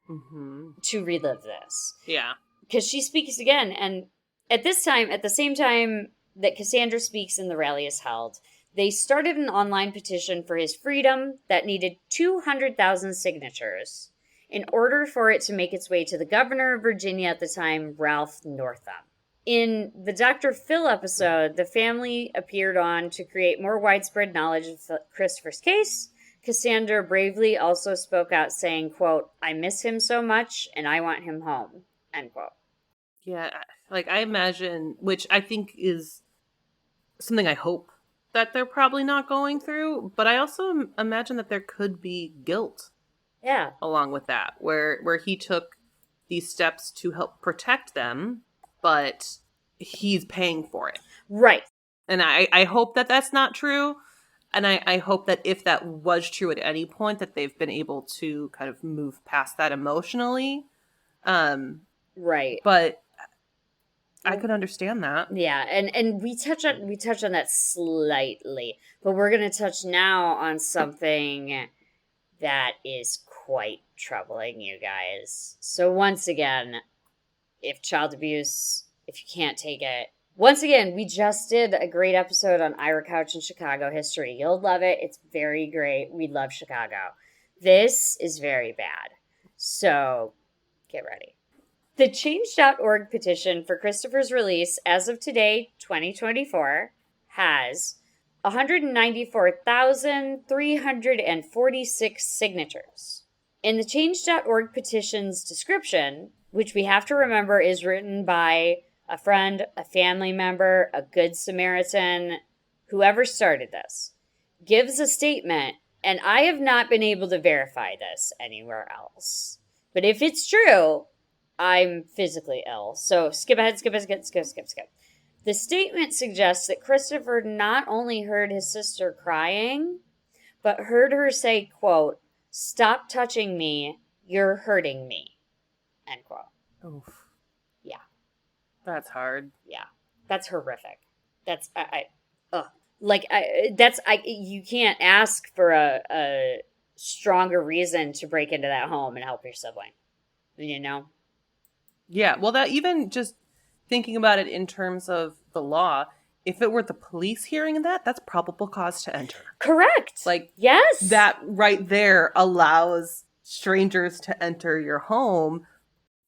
Hmm. to relive this. Yeah. Because she speaks again, and at this time, at the same time that Cassandra speaks and the rally is held, they started an online petition for his freedom that needed 200,000 signatures in order for it to make its way to the governor of Virginia at the time, Ralph Northam. In the Dr. Phil episode, the family appeared on to create more widespread knowledge of Christopher's case. Cassandra bravely also spoke out saying, quote, I miss him so much and I want him home, end quote. Yeah. Like, I imagine, which I think is something I hope that they're probably not going through, but I also imagine that there could be guilt Yeah. along with that, where he took these steps to help protect them, but he's paying for it. Right. And I hope that that's not true. And I hope that if that was true at any point, that they've been able to kind of move past that emotionally. Right. But I could understand that. Yeah, and we touch on that slightly, but we're going to touch now on something that is quite troubling, you guys. So once again, if child abuse, if you can't take it, once again, we just did a great episode on Ira Couch and Chicago history. You'll love it. It's very great. We love Chicago. This is very bad. So get ready. The Change.org petition for Christopher's release as of today, 2024, has 194,346 signatures. In the Change.org petition's description, which we have to remember is written by a friend, a family member, a good Samaritan, whoever started this, gives a statement, and I have not been able to verify this anywhere else. But if it's true, I'm physically ill. So skip ahead. The statement suggests that Christopher not only heard his sister crying, but heard her say, quote, "Stop touching me, you're hurting me," end quote. Oof. Yeah. That's hard. Yeah. That's horrific. That's, you can't ask for a stronger reason to break into that home and help your sibling, you know? Yeah, well, that even just thinking about it in terms of the law, if it were the police hearing that, that's probable cause to enter. Correct. Like, yes, that right there allows strangers to enter your home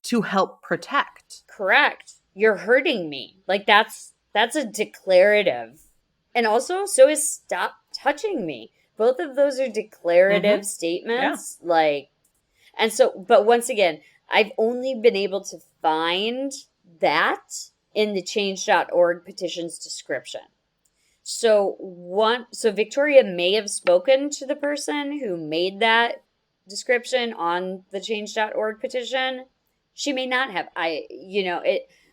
to help protect. Correct. You're hurting me. Like that's a declarative. And also, so is "stop touching me." Both of those are declarative statements. Yeah. Like, and so, but once again, I've only been able to find that in the Change.org petition's description. So Victoria may have spoken to the person who made that description on the Change.org petition. She may not have. I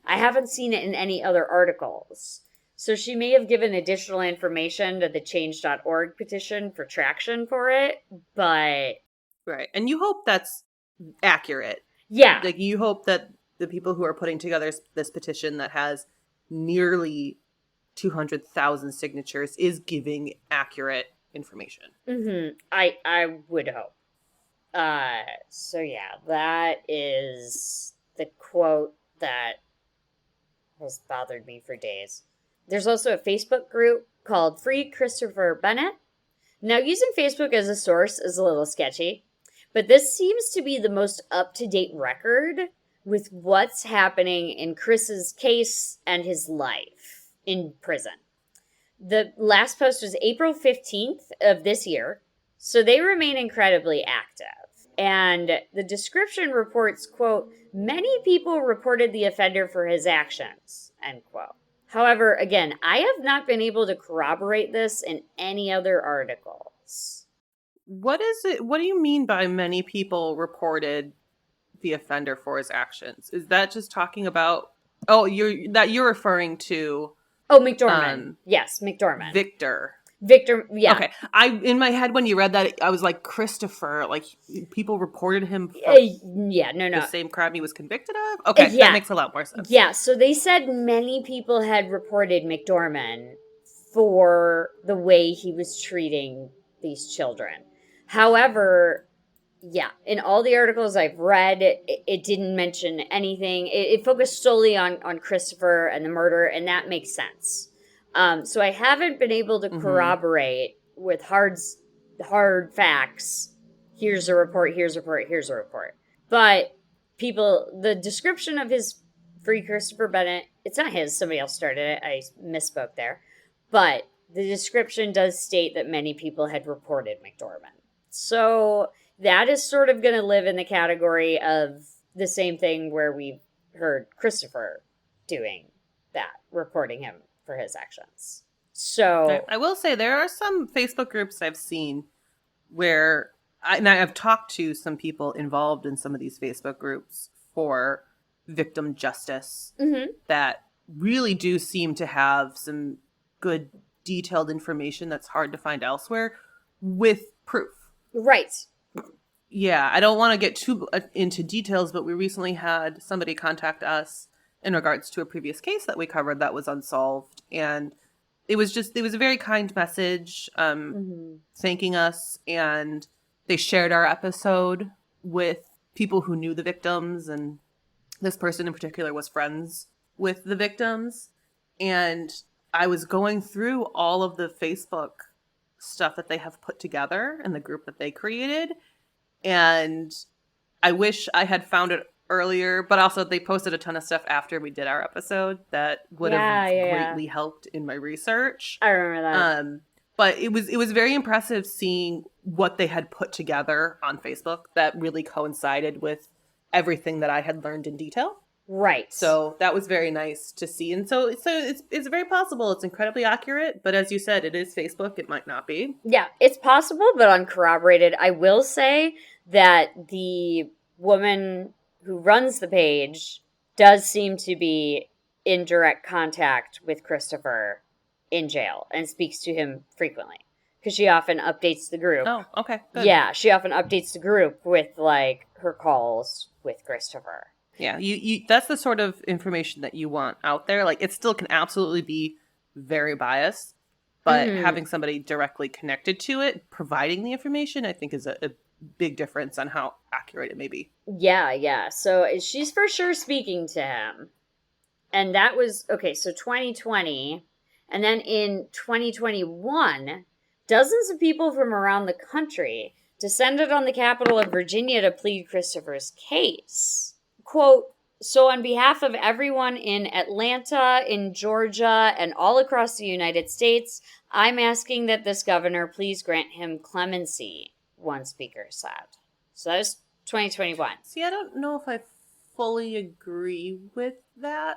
haven't seen it in any other articles. So she may have given additional information to the Change.org petition for traction for it, but... Right. And you hope that's accurate. Yeah. Like, you hope that the people who are putting together this petition that has nearly 200,000 signatures is giving accurate information. Mm-hmm. I would hope. So yeah, that is the quote that has bothered me for days. There's also a Facebook group called Free Christopher Bennett. Now, using Facebook as a source is a little sketchy, but this seems to be the most up-to-date record with what's happening in Chris's case and his life in prison. The last post was April 15th of this year, so they remain incredibly active. And the description reports, quote, "Many people reported the offender for his actions," end quote. However, again, I have not been able to corroborate this in any other articles. What do you mean by many people reported the offender for his actions? Is that just talking about, you're referring to... Oh, McDorman. Yes, McDorman. Victor, yeah. Okay. In my head, when you read that, I was like, Christopher, like, people reported him for the same crime he was convicted of? Okay, that makes a lot more sense. Yeah, so they said many people had reported McDorman for the way he was treating these children. However, yeah, in all the articles I've read, it didn't mention anything. It focused solely on Christopher and the murder, and that makes sense. So I haven't been able to corroborate with hard facts. Here's a report, here's a report, here's a report. But the description of his Free Christopher Bennett, it's not his, somebody else started it. I misspoke there. But the description does state that many people had reported McDorman. So that is sort of going to live in the category of the same thing where we've heard Christopher doing that, reporting him for his actions. So I will say there are some Facebook groups I've seen where I've talked to some people involved in some of these Facebook groups for victim justice Mm-hmm. that really do seem to have some good detailed information that's hard to find elsewhere with proof. Right. Yeah, I don't want to get too into details, but we recently had somebody contact us in regards to a previous case that we covered that was unsolved, and it was a very kind message, Mm-hmm. thanking us, and they shared our episode with people who knew the victims, and this person in particular was friends with the victims. And I was going through all of the Facebook stuff that they have put together in the group that they created, and I wish I had found it earlier, but also they posted a ton of stuff after we did our episode that would have Yeah. greatly helped in my research. I remember that. But it was very impressive seeing what they had put together on Facebook that really coincided with everything that I had learned in detail. Right. So that was very nice to see. And so it's very possible it's incredibly accurate, but as you said, it is Facebook, it might not be. Yeah, it's possible, but uncorroborated. I will say that the woman who runs the page does seem to be in direct contact with Christopher in jail and speaks to him frequently because she often updates the group. Oh, okay. Good. Yeah, she often updates the group with like her calls with Christopher. Yeah, you that's the sort of information that you want out there. Like, it still can absolutely be very biased, but having somebody directly connected to it, providing the information, I think is a big difference on how accurate it may be. Yeah. So she's for sure speaking to him. And that was, okay, so 2020. And then in 2021, dozens of people from around the country descended on the capital of Virginia to plead Christopher's case. Quote, so on behalf of everyone in Atlanta, in Georgia, and all across the United States, I'm asking that this governor please grant him clemency, one speaker said. So that was 2021. See, I don't know if I fully agree with that.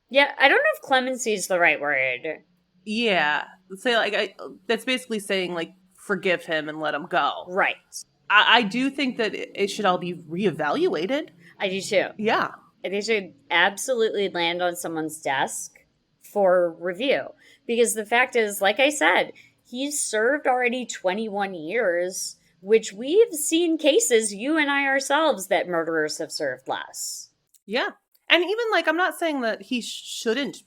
Yeah, I don't know if clemency is the right word. Yeah, say that's basically saying like forgive him and let him go. Right. I do think that it should all be reevaluated. I do too. Yeah. They should absolutely land on someone's desk for review. Because the fact is, like I said, he's served already 21 years, which we've seen cases, you and I ourselves, that murderers have served less. Yeah. And even like, I'm not saying that he shouldn't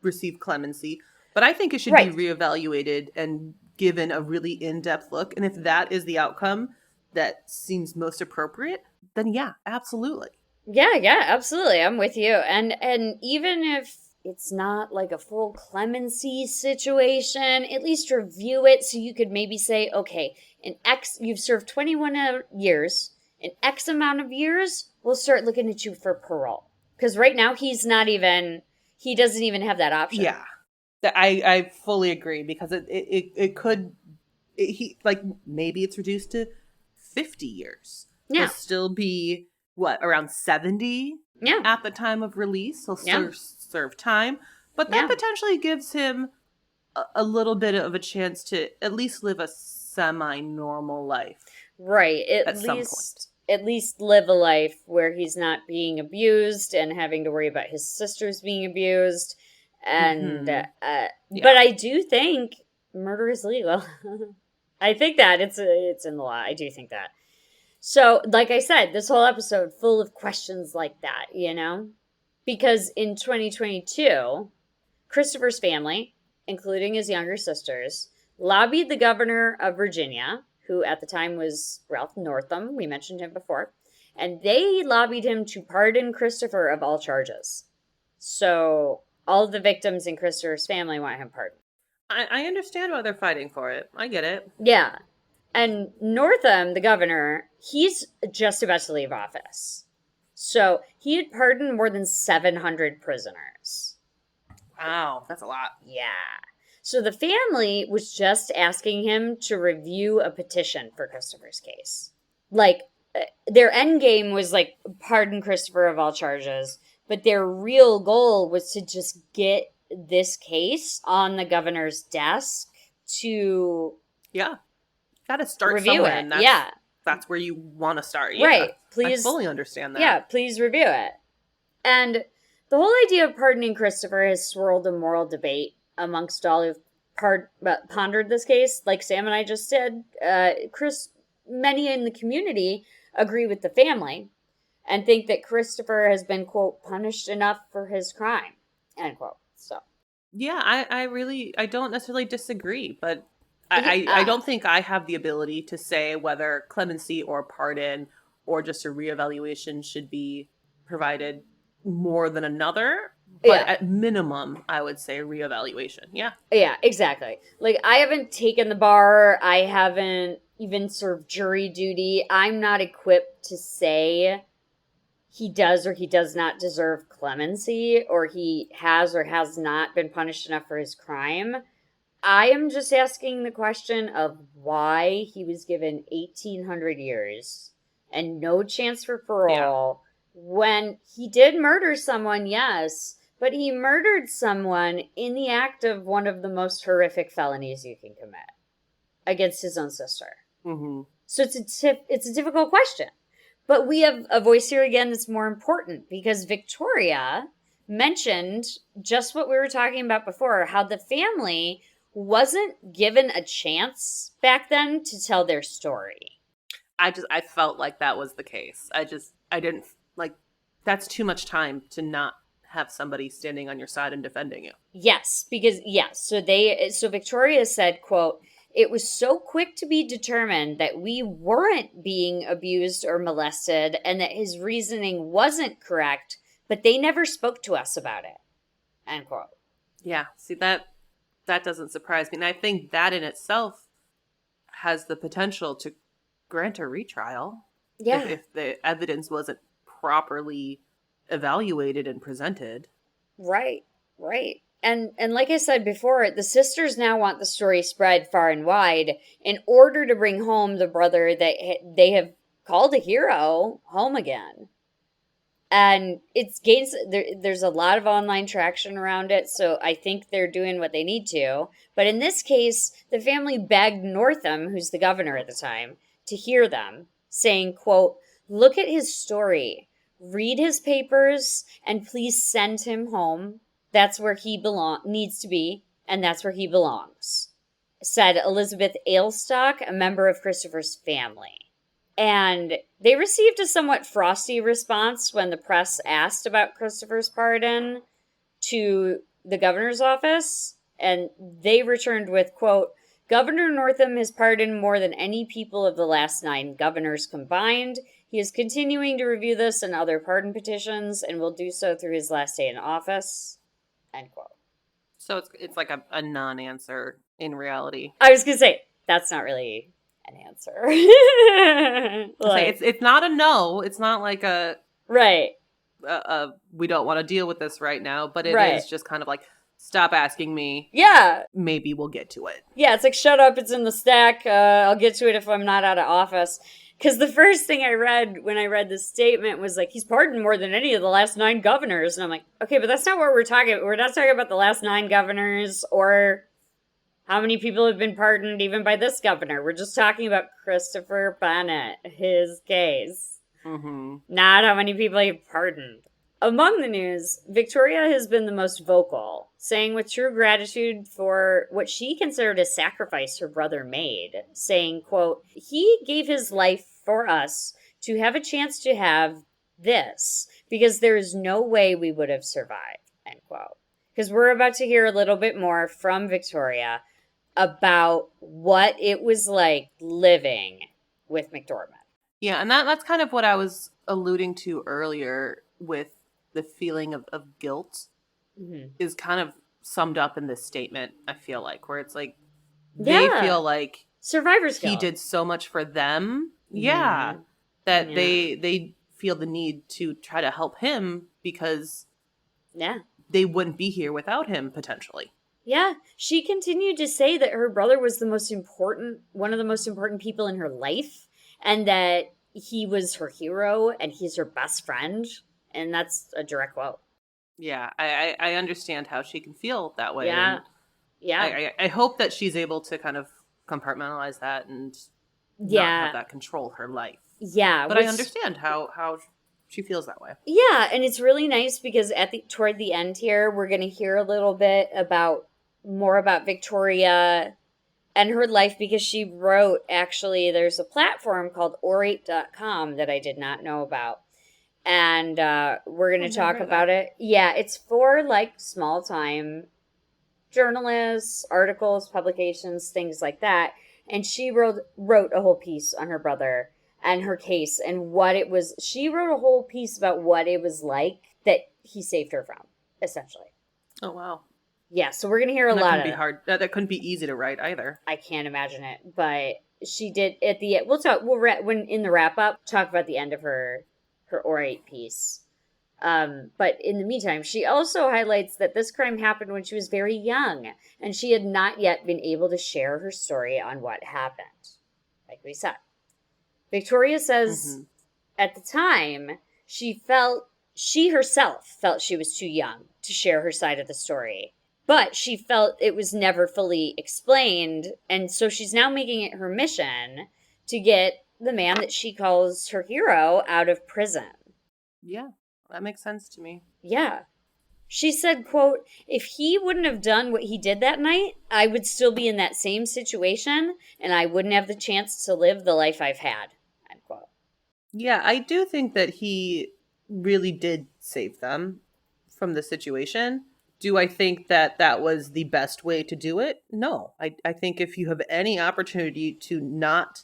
receive clemency, but I think it should be reevaluated and given a really in-depth look. And if that is the outcome that seems most appropriate, then yeah, absolutely. Yeah, absolutely. I'm with you. And even if it's not like a full clemency situation, at least review it so you could maybe say, okay, you've served 21 years, in X amount of years, we'll start looking at you for parole. Because right now he doesn't even have that option. Yeah. I fully agree, because it could, maybe it's reduced to 50 years. Yeah. He'll still be, around 70 at the time of release. He'll serve time. But that potentially gives him a little bit of a chance to at least live a semi-normal life. Right. At some point. At least live a life where he's not being abused and having to worry about his sisters being abused. And, but I do think murder is legal. I think that it's in the law. I do think that. So, like I said, this whole episode full of questions like that, you know? Because in 2022, Christopher's family, including his younger sisters, lobbied the governor of Virginia, who at the time was Ralph Northam. We mentioned him before. And they lobbied him to pardon Christopher of all charges. So all of the victims in Christopher's family want him pardoned. I understand why they're fighting for it. I get it. Yeah. And Northam, the governor, he's just about to leave office. So he had pardoned more than 700 prisoners. Wow, that's a lot. Yeah. So the family was just asking him to review a petition for Christopher's case. Like, their end game was like, pardon Christopher of all charges. But their real goal was to just get this case on the governor's desk to gotta start review somewhere. it. And that's where you want to start. Yeah, Right. I Please, fully understand that. yeah, please review it. And the whole idea of pardoning Christopher has swirled a moral debate amongst all who've pondered this case. Like Sam and I just did, many in the community agree with the family and think that Christopher has been, quote, punished enough for his crime, end quote. So, Yeah, I don't necessarily disagree, but I yeah, don't think I have the ability to say whether clemency or pardon or just a reevaluation should be provided more than another. But yeah, at minimum, I would say reevaluation. Yeah. yeah, exactly. Like, I haven't taken the bar, I haven't even served jury duty. I'm not equipped to say he does or he does not deserve clemency, or he has or has not been punished enough for his crime. I am just asking the question of why he was given 1,800 years and no chance for Yeah. parole when he did murder someone, yes, but he murdered someone in the act of one of the most horrific felonies you can commit against his own sister. Hmm. So it's a difficult question. But we have a voice here again that's more important because Victoria mentioned just what we were talking about before, how the family wasn't given a chance back then to tell their story. I felt like that was the case. I didn't like that's too much time to not have somebody standing on your side and defending you. Yes, because yes, so Victoria said, quote, "It was so quick to be determined that we weren't being abused or molested and that his reasoning wasn't correct, but they never spoke to us about it." End quote. Yeah. See that doesn't surprise me. And I think that in itself has the potential to grant a retrial Yeah, if the evidence wasn't properly evaluated and presented. right, right. And like I said before, the sisters now want the story spread far and wide in order to bring home the brother that they have called a hero home again. And it's gains there's a lot of online traction around it, so I think they're doing what they need to. But in this case, the family begged Northam, who's the governor at the time, to hear them, saying, quote, "Look at his story, read his papers, and please send him home. That's where he needs to be, and that's where he belongs," said Elizabeth Ailstock, a member of Christopher's family. And they received a somewhat frosty response when the press asked about Christopher's pardon to the governor's office. And they returned with, quote, "Governor Northam has pardoned more than any people of the last 9 governors combined. He is continuing to review this and other pardon petitions and will do so through his last day in office." End quote. So it's like a non-answer in reality. I was going to say, that's not really an answer. I say Like, it's not a no. It's not like right, we don't want to deal with this right now, but it right. is just kind of like stop asking me. Yeah, Maybe we'll get to it. yeah, it's like, shut up, it's in the stack. I'll get to it if I'm not out of office. Because the first thing I read when I read this statement was like, he's pardoned more than any of the last 9 governors. And I'm like, okay, but that's not what we're talking about. We're not talking about the last 9 governors or how many people have been pardoned even by this governor. We're just talking about Christopher Bennett, his case, Mm-hmm. not how many people he pardoned. Among the news, Victoria has been the most vocal, saying with true gratitude for what she considered a sacrifice her brother made, saying, quote, "He gave his life for us to have a chance to have this because there is no way we would have survived," end quote. Because we're about to hear a little bit more from Victoria about what it was like living with McDorman. Yeah, and that's kind of what I was alluding to earlier with the feeling of guilt Mm-hmm. is kind of summed up in this statement, I feel like, where it's like they Yeah. feel like Survivor's he guilt. did so much for them. Yeah. Mm-hmm. That Yeah. they feel the need to try to help him because Yeah. they wouldn't be here without him potentially. Yeah. She continued to say that her brother was one of the most important people in her life, and that he was her hero and he's her best friend. And that's a direct quote. Yeah, I understand how she can feel that way, Yeah. and Yeah. I hope that she's able to kind of compartmentalize that and not have Yeah. that control her life. Yeah, But I which understand how she feels that way. yeah, and it's really nice because at the toward the end here, we're going to hear a little bit about more about Victoria and her life because she wrote actually there's a platform called orate.com that I did not know about. And we're going I've to never talk heard of that. about it. Yeah, it's for like small time journalists, articles, publications, things like that. And she wrote a whole piece on her brother and her case and what it was. She wrote a whole piece about what it was like that he saved her from, essentially. Oh wow. Yeah, so we're gonna hear a And that lot couldn't of be that. hard. That couldn't be easy to write either. I can't imagine it, but she did at the end. We'll talk. When in the wrap up talk about the end of her orate piece. But in the meantime, she also highlights that this crime happened when she was very young, and she had not yet been able to share her story on what happened. Like we said, Victoria says Mm-hmm. at the time she herself felt she was too young to share her side of the story. But she felt it was never fully explained, and so she's now making it her mission to get the man that she calls her hero out of prison. Yeah, that makes sense to me. Yeah. She said, quote, if he wouldn't have done what he did that night, I would still be in that same situation and I wouldn't have the chance to live the life I've had. End quote. Yeah, I do think that he really did save them from the situation. Do I think that that was the best way to do it? No. I think if you have any opportunity to not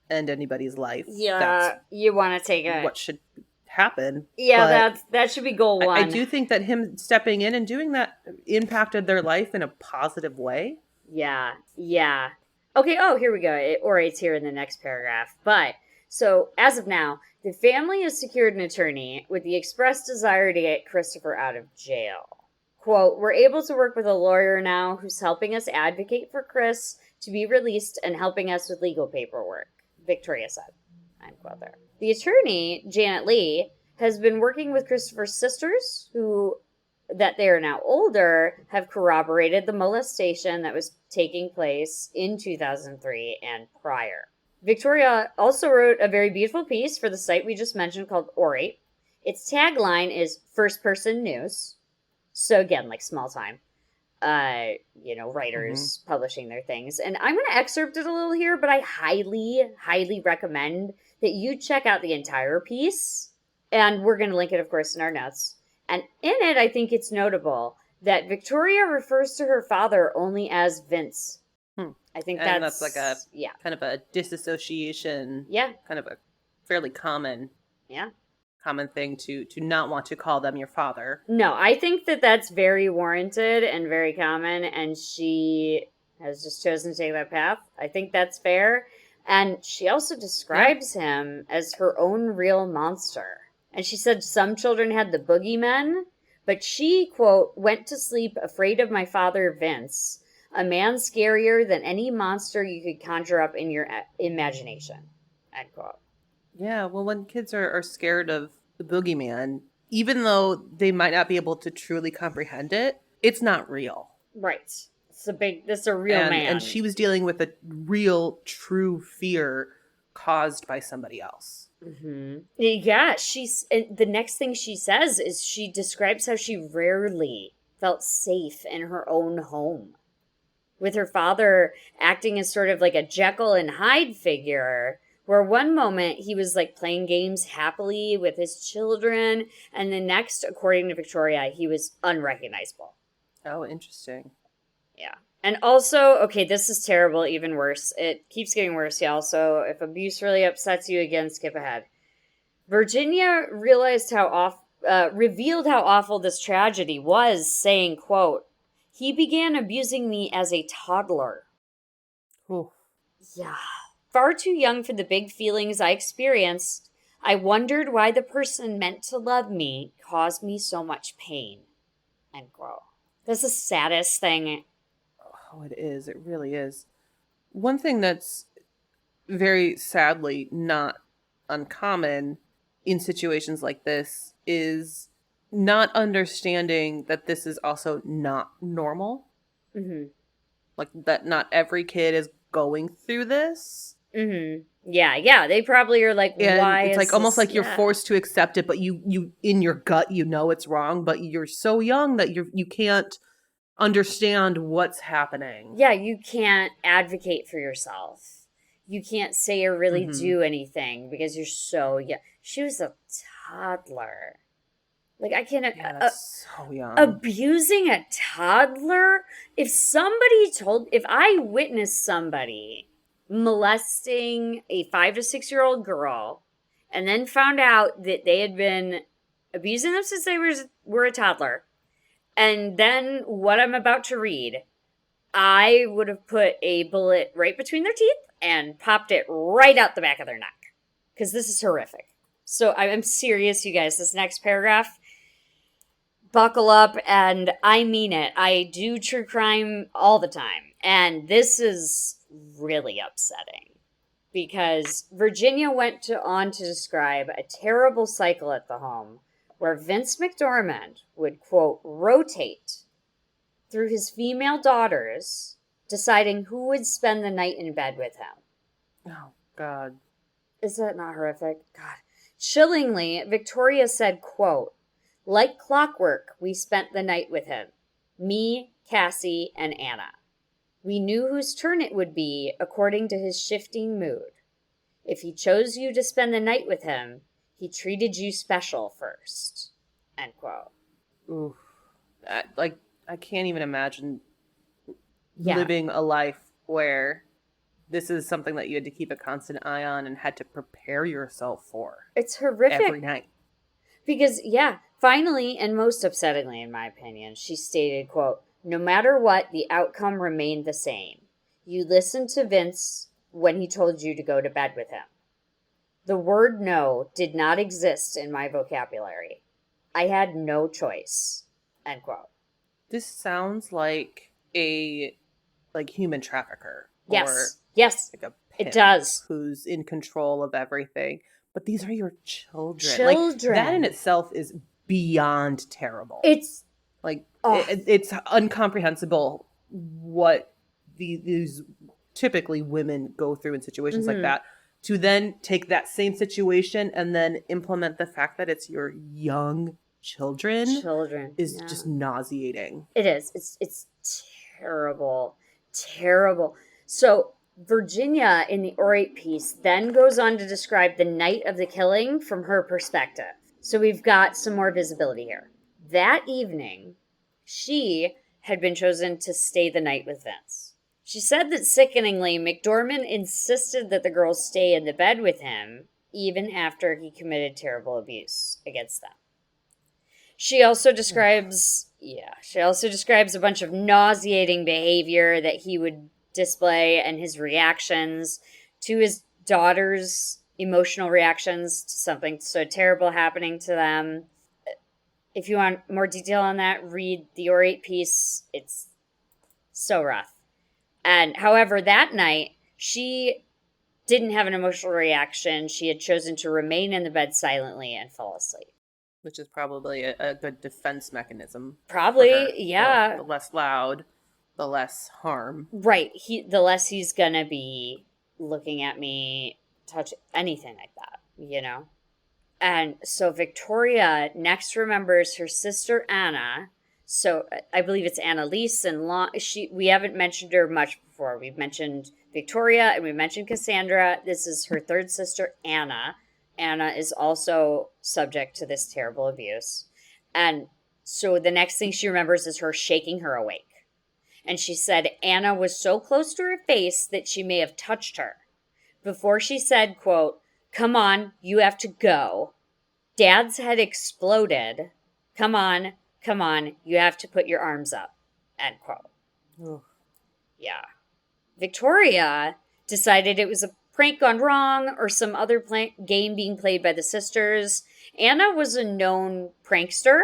end anybody's life, that's Yeah, you want to take it. what should happen. Yeah, But that should be goal I one. do think that him stepping in and doing that impacted their life in a positive way. Yeah, yeah. Okay, oh, here we go. Or it's here in the next paragraph. But, so, as of now, the family has secured an attorney with the express desire to get Christopher out of jail. Quote, we're able to work with a lawyer now who's helping us advocate for Chris to be released and helping us with legal paperwork, Victoria said. End quote there. The attorney, Janet Lee, has been working with Christopher's sisters, who that they are now older, have corroborated the molestation that was taking place in 2003 and prior. Victoria also wrote a very beautiful piece for the site we just mentioned called Orate. Its tagline is first person news. So again, like small time, Mm-hmm. writers publishing their things. And I'm going to excerpt it a little here, but I highly, highly recommend that you check out the entire piece. And we're going to link it, of course, in our notes. And in it, I think it's notable that Victoria refers to her father only as Vince. Hmm. I think And that's like a yeah, kind of a disassociation, yeah, kind of a fairly yeah. common thing to not want to call them your father. No, I think that that's very warranted and very common, and she has just chosen to take that path. I think that's fair. And she also Yeah. describes him as her own real monster. And she said some children had the boogeymen, but she, quote, went to sleep afraid of my father, Vince, a man scarier than any monster you could conjure up in your imagination, end quote. Yeah. Well, when kids are scared of the boogeyman, even though they might not be able to truly comprehend it, it's not real. Right. This is a real And man. she was dealing with a real, true fear caused by somebody else. Mm-hmm. Yeah, the next thing she says is she describes how she rarely felt safe in her own home, with her father acting as sort of like a Jekyll and Hyde figure, where one moment he was like playing games happily with his children, and the next, according to Victoria, he was unrecognizable. Oh, interesting. Yeah. And also, okay, this is terrible, even worse. It keeps getting worse, y'all. So if abuse really upsets you, again, skip ahead. Virginia revealed how awful this tragedy was, saying, quote, he began abusing me as a toddler. Ooh. Yeah. Far too young for the big feelings I experienced, I wondered why the person meant to love me caused me so much pain. End quote. That's the saddest thing. Oh, it is. It really is. One thing that's very sadly not uncommon in situations like this is not understanding that this is also not normal. Mm-hmm. Like that not every kid is going through this. Mm-hmm. Yeah. They probably are like, And why it's like is almost this? like you're Yeah. forced to accept it, but you in your gut you know it's wrong, but you're so young that you can't understand what's happening. Yeah, you can't advocate for yourself. You can't say or really Mhm. do anything because you're so young. She was a toddler. Like, I can't. Yeah, that's so young. Abusing a toddler? If I witnessed somebody molesting a 5 to 6 year old girl and then found out that they had been abusing them since they were a toddler, and then what I'm about to read, I would have put a bullet right between their teeth and popped it right out the back of their neck. Because this is horrific. So I'm serious, you guys. This next paragraph, buckle up, and I mean it. I do true crime all the time. And this is really upsetting because Virginia on to describe a terrible cycle at the home where Vince McDorman would, quote, rotate through his female daughters, deciding who would spend the night in bed with him. Oh god. Is that not horrific? God. Chillingly, Victoria said, quote, like clockwork, we spent the night with him. Me, Cassie, and Anna. We knew whose turn it would be according to his shifting mood. If he chose you to spend the night with him, he treated you special first. End quote. Ooh. Like I can't even imagine Yeah, living a life where this is something that you had to keep a constant eye on and had to prepare yourself for it's every horrific. night. Because, yeah, finally, and most upsettingly, in my opinion, she stated, quote, no matter what, the outcome remained the same. You listened to Vince when he told you to go to bed with him. The word no did not exist in my vocabulary. I had no choice. End quote. This sounds like a human trafficker or Yes, like a it pimp does. who's in control of everything. But these are your children. Like that in Children. itself is beyond terrible. It's, Like oh, it's incomprehensible what these typically women go through in situations like mm-hmm. that. To then take that same situation and then implement the fact that it's your young children Children. is Yeah. just nauseating. It is. It's terrible. Terrible. So Virginia in the orate piece then goes on to describe the night of the killing from her perspective. So we've got some more visibility here. That evening, she had been chosen to stay the night with Vince. She said that sickeningly, McDorman insisted that the girls stay in the bed with him even after he committed terrible abuse against them. She also describes a bunch of nauseating behavior that he would display and his reactions to his daughter's emotional reactions to something so terrible happening to them. If you want more detail on that, read the orate piece. It's so rough. And however, that night, she didn't have an emotional reaction. She had chosen to remain in the bed silently and fall asleep. Which is probably a good defense mechanism for Probably, her. yeah. The less loud, the less harm. Right. The less he's gonna be looking at me, touch anything like that, you know? And so Victoria next remembers her sister Anna. So I believe it's Annalise and we haven't mentioned her much before. We've mentioned Victoria and we mentioned Cassandra. This is her third sister, Anna. Anna is also subject to this terrible abuse. And so the next thing she remembers is her shaking her awake. And she said Anna was so close to her face that she may have touched her. Before she said, quote, come on, you have to go. Dad's head exploded. Come on, you have to put your arms up. End quote. Ugh. Yeah. Victoria decided it was a prank gone wrong or some other game being played by the sisters. Anna was a known prankster,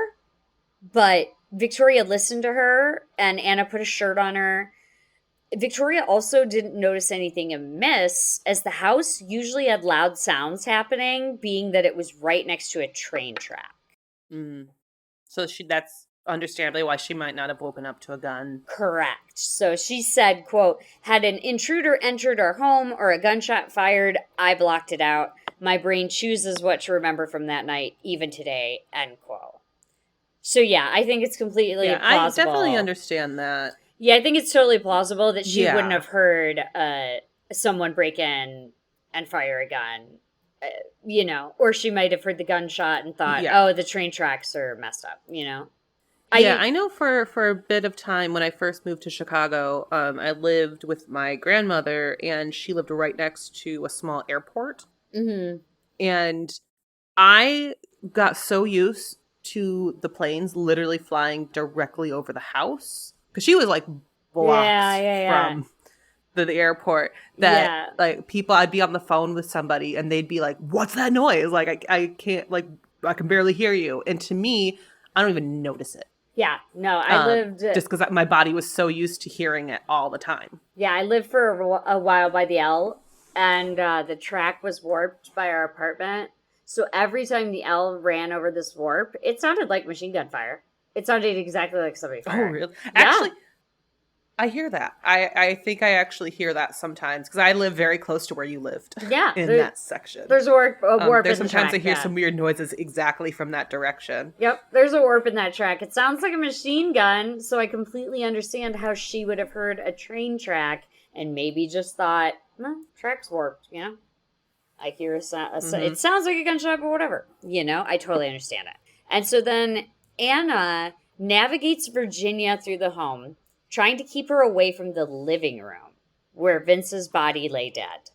but Victoria listened to her and Anna put a shirt on her. Victoria also didn't notice anything amiss as the house usually had loud sounds happening, being that it was right next to a train track. Mm. So that's understandably why she might not have woken up to a gun. Correct. So she said, quote, had an intruder entered our home or a gunshot fired, I blocked it out. My brain chooses what to remember from that night, even today, end quote. So yeah, I think it's completely Yeah, I definitely plausible. understand that. Yeah, I think it's totally plausible that she wouldn't Yeah. have heard someone break in and fire a gun, uh, or she might have heard the gunshot and thought, Yeah. oh, the train tracks are messed up. Yeah, I, I know for a bit of time when I first moved to Chicago, I lived with my grandmother and she lived right next to a small airport. mm-hmm. And I got so used to the planes literally flying directly over the house because she was like Yeah, blocks yeah, from the airport that yeah. like people I'd be on the phone with somebody and they'd be like, "What's that noise?" Like I can't like I can barely hear you. And to me, I don't even notice it. Yeah, no, I lived. Just because my body was so used to hearing it all the time. Yeah, I lived for a while by the L, and the track was warped by our apartment. So every time the L ran over this warp, it sounded like machine gun fire. It sounded exactly like somebody Oh, firing. really? Yeah, Actually, I hear that. I think I actually hear that sometimes because I live very close to where you lived yeah. in that section. There's a warp There's in the sometimes I track. hear Yeah. some weird noises exactly from that direction. Yep, there's a warp in that track. It sounds like a machine gun, so I completely understand how she would have heard a train track and maybe just thought, track's warped. I hear a sound. Hmm. It sounds like a gunshot, but whatever. I totally understand it. And so then Anna navigates Virginia through the home, trying to keep her away from the living room where Vince's body lay dead.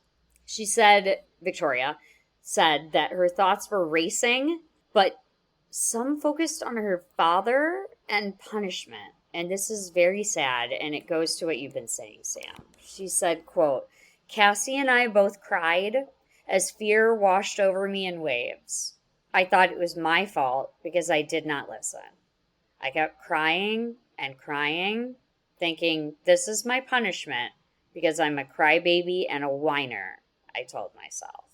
Victoria said that her thoughts were racing, but some focused on her father and punishment. And this is very sad, and it goes to what you've been saying, Sam. She said, quote, Cassie and I both cried as fear washed over me in waves. I thought it was my fault because I did not listen. I kept crying and crying, thinking, this is my punishment because I'm a crybaby and a whiner, I told myself.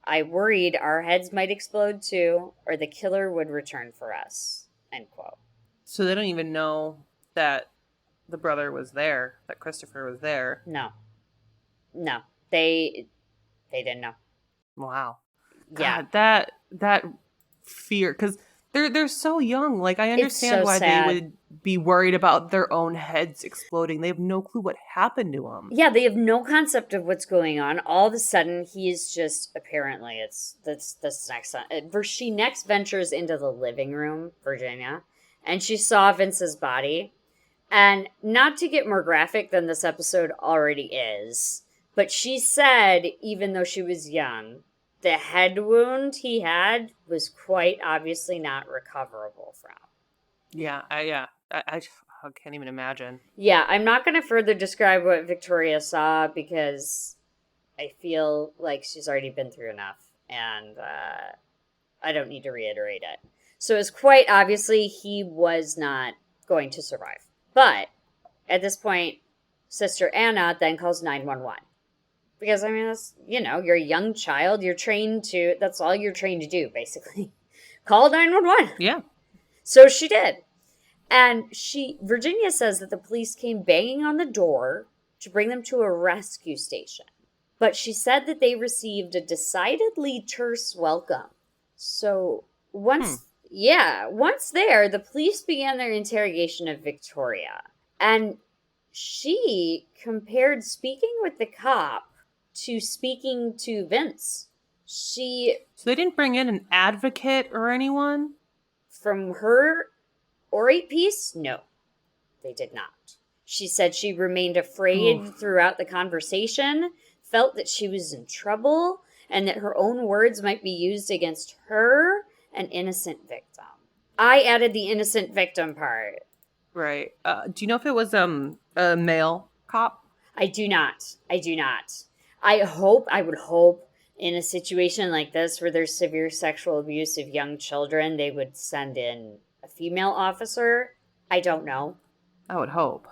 I worried our heads might explode too, or the killer would return for us. End quote. So they don't even know that the brother was there, that Christopher was there. No. No. They didn't know. Wow. Yeah. God, that fear, because they're so young. Like I understand so why sad. they would be worried about their own heads exploding. They have no clue what happened to them. Yeah, they have no concept of what's going on. All of a sudden, he's just apparently this next. She next ventures into the living room, Virginia, and she saw Vince's body. And not to get more graphic than this episode already is, but she said, even though she was young, the head wound he had was quite obviously not recoverable from. Yeah, I can't even imagine. Yeah, I'm not going to further describe what Victoria saw because I feel like she's already been through enough, and I don't need to reiterate it. So it's quite obviously he was not going to survive. But at this point, Sister Anna then calls 911. Because, I mean, that's, you're a young child. That's all you're trained to do, basically. Call 911. Yeah. So she did. And Virginia says that the police came banging on the door to bring them to a rescue station. But she said that they received a decidedly terse welcome. So once there, the police began their interrogation of Victoria. And she compared speaking with the cop to speaking to Vince. So they didn't bring in an advocate or anyone? From her orate piece, no, they did not. She said she remained afraid throughout the conversation, felt that she was in trouble, and that her own words might be used against her, an innocent victim. I added the innocent victim part. Right. Do you know if it was a male cop? I do not. I would hope in a situation like this where there's severe sexual abuse of young children, they would send in a female officer. I don't know. I would hope.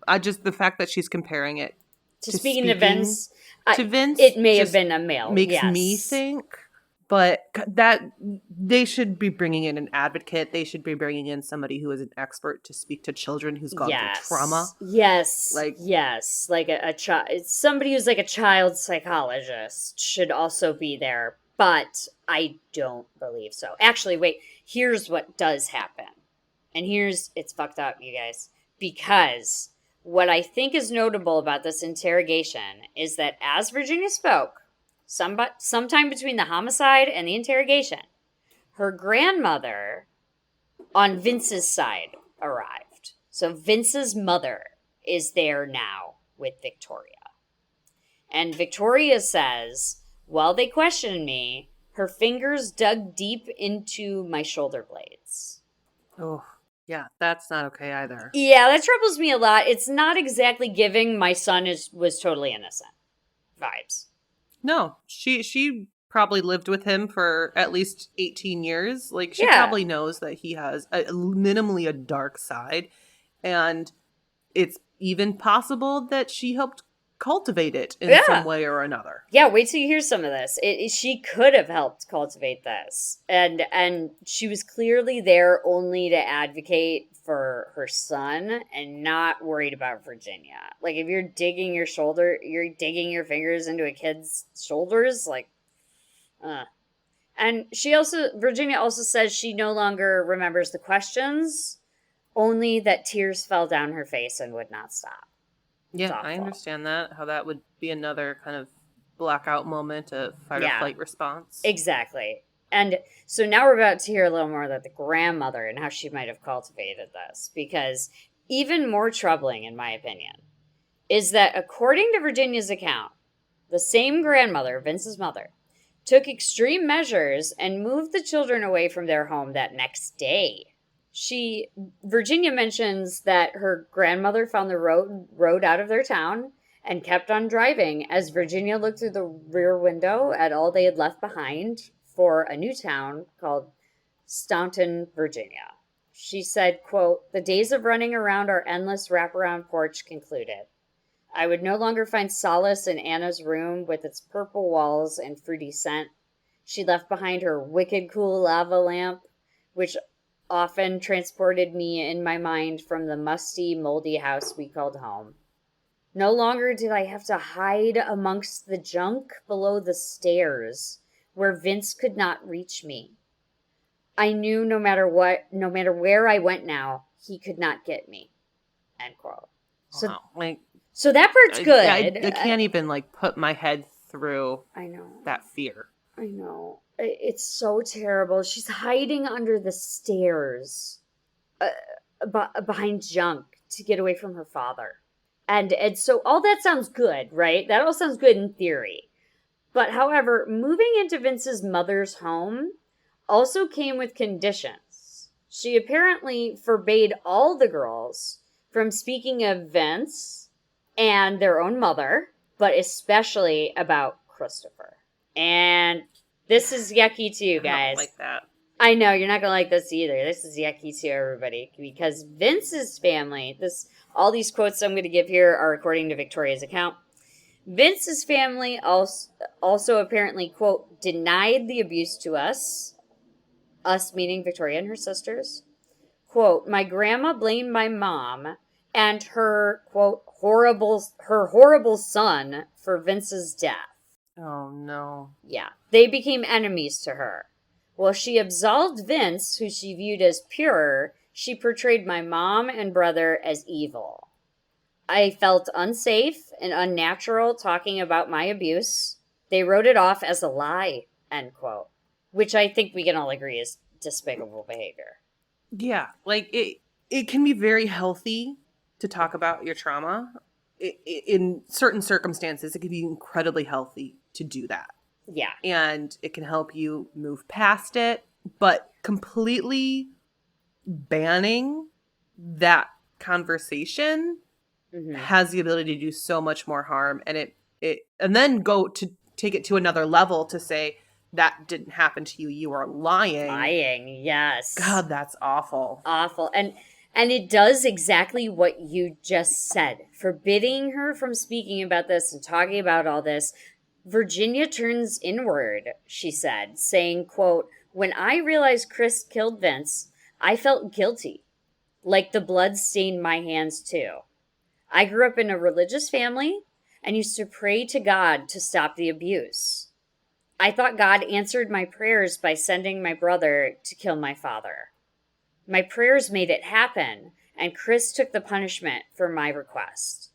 The fact that she's comparing it to speaking to Vince, Vince, it may have been a male. Makes me think But that they should be bringing in an advocate. They should be bringing in somebody who is an expert to speak to children who's gone through trauma. Like, Yes. Like a child, somebody who's like a child psychologist should also be there. But I don't believe so. Actually, wait. Here's what does happen, and it's fucked up, you guys, because what I think is notable about this interrogation is that as Virginia spoke, sometime between the homicide and the interrogation, her grandmother on Vince's side arrived. So Vince's mother is there now with Victoria. And Victoria says, while they questioned me, her fingers dug deep into my shoulder blades. oh, yeah, that's not okay either. Yeah, that troubles me a lot. It's not exactly giving my son was totally innocent vibes. No, she probably lived with him for at least 18 years. Like, she Yeah. probably knows that he has minimally a dark side, and it's even possible that she helped cultivate it in some way or another. Yeah, wait till you hear some of this. She could have helped cultivate this, and she was clearly there only to advocate for her son and not worried about Virginia. Like, if you're digging your fingers into a kid's shoulders, like, And Virginia also says she no longer remembers the questions, only that tears fell down her face and would not stop. Yeah, I understand that. How that would be another kind of blackout moment, a fight or flight response. Exactly. And so now we're about to hear a little more about the grandmother and how she might have cultivated this. Because even more troubling, in my opinion, is that according to Virginia's account, the same grandmother, Vince's mother, took extreme measures and moved the children away from their home that next day. Virginia mentions that her grandmother found the road out of their town and kept on driving as Virginia looked through the rear window at all they had left behind for a new town called Staunton, Virginia. She said, quote, "The days of running around our endless wraparound porch concluded. I would no longer find solace in Anna's room with its purple walls and fruity scent. She left behind her wicked cool lava lamp, which often transported me in my mind from the musty, moldy house we called home. No longer did I have to hide amongst the junk below the stairs, where Vince could not reach me. I knew no matter where I went now, he could not get me." End quote. So, wow. So that part's good. I can't even put my head through that fear. I know. It's so terrible. She's hiding under the stairs behind junk to get away from her father. And so all that sounds good, right? That all sounds good in theory. But however, moving into Vince's mother's home also came with conditions. She apparently forbade all the girls from speaking of Vince and their own mother, but especially about Christopher. And this is yucky too, guys. I don't like that. I know, you're not going to like this either. This is yucky to everybody. Because Vince's family, all these quotes I'm going to give here are according to Victoria's account. Vince's family also apparently, quote, denied the abuse to us meaning Victoria and her sisters. Quote, "My grandma blamed my mom and her, quote, horrible son for Vince's death." Oh, no. Yeah. They became enemies to her. While she absolved Vince, who she viewed as pure, she portrayed my mom and brother as evil. I felt unsafe and unnatural talking about my abuse. They wrote it off as a lie, end quote. Which I think we can all agree is despicable behavior. Yeah, it can be very healthy to talk about your trauma. In certain circumstances, it can be incredibly healthy to do that. Yeah. And it can help you move past it, but completely banning that conversation has the ability to do so much more harm, and and then go to take it to another level to say that didn't happen to you, you are lying. Yes. God, that's awful. Awful. And it does exactly what you just said. Forbidding her from speaking about this and talking about all this Virginia turns inward, she said, saying, quote, when I realized Chris killed Vince, I felt guilty, like the blood stained my hands too. I grew up in a religious family and used to pray to God to stop the abuse. I thought God answered my prayers by sending my brother to kill my father. My prayers made it happen, and Chris took the punishment for my request.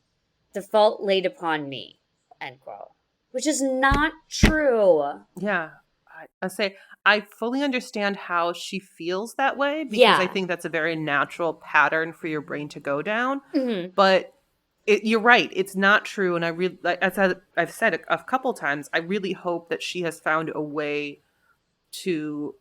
The fault laid upon me, end quote. Which is not true. Yeah. I say I fully understand how she feels that way because I Yeah. think that's a very natural pattern for your brain to go down. Mm-hmm. But you're right. It's not true. And I really, like, as I've said a couple times, I really hope that she has found a way to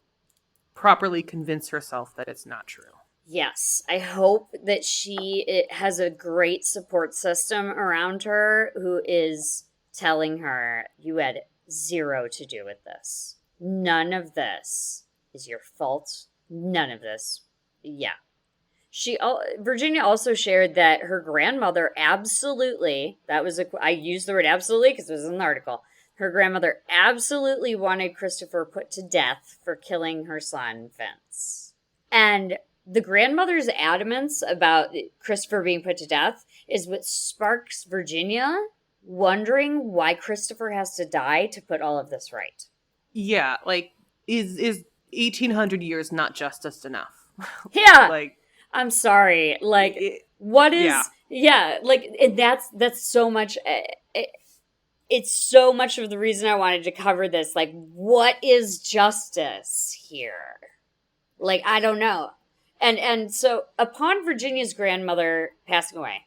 properly convince herself that it's not true. Yes, I hope that it has a great support system around her who is telling her, you had zero to do with this. None of this is your fault. None of this. Yeah. Virginia also shared that her grandmother absolutely, I used the word absolutely because it was in the article. Her grandmother absolutely wanted Christopher put to death for killing her son, Vince. And the grandmother's adamance about Christopher being put to death is what sparks Virginia wondering why Christopher has to die to put all of this right. Yeah, like is 1800 years not justice enough? Yeah, Like I'm sorry. Like, it, what yeah. is? Yeah, like that's so much. It's so much of the reason I wanted to cover this. Like, what is justice here? Like, I don't know. And so upon Virginia's grandmother passing away,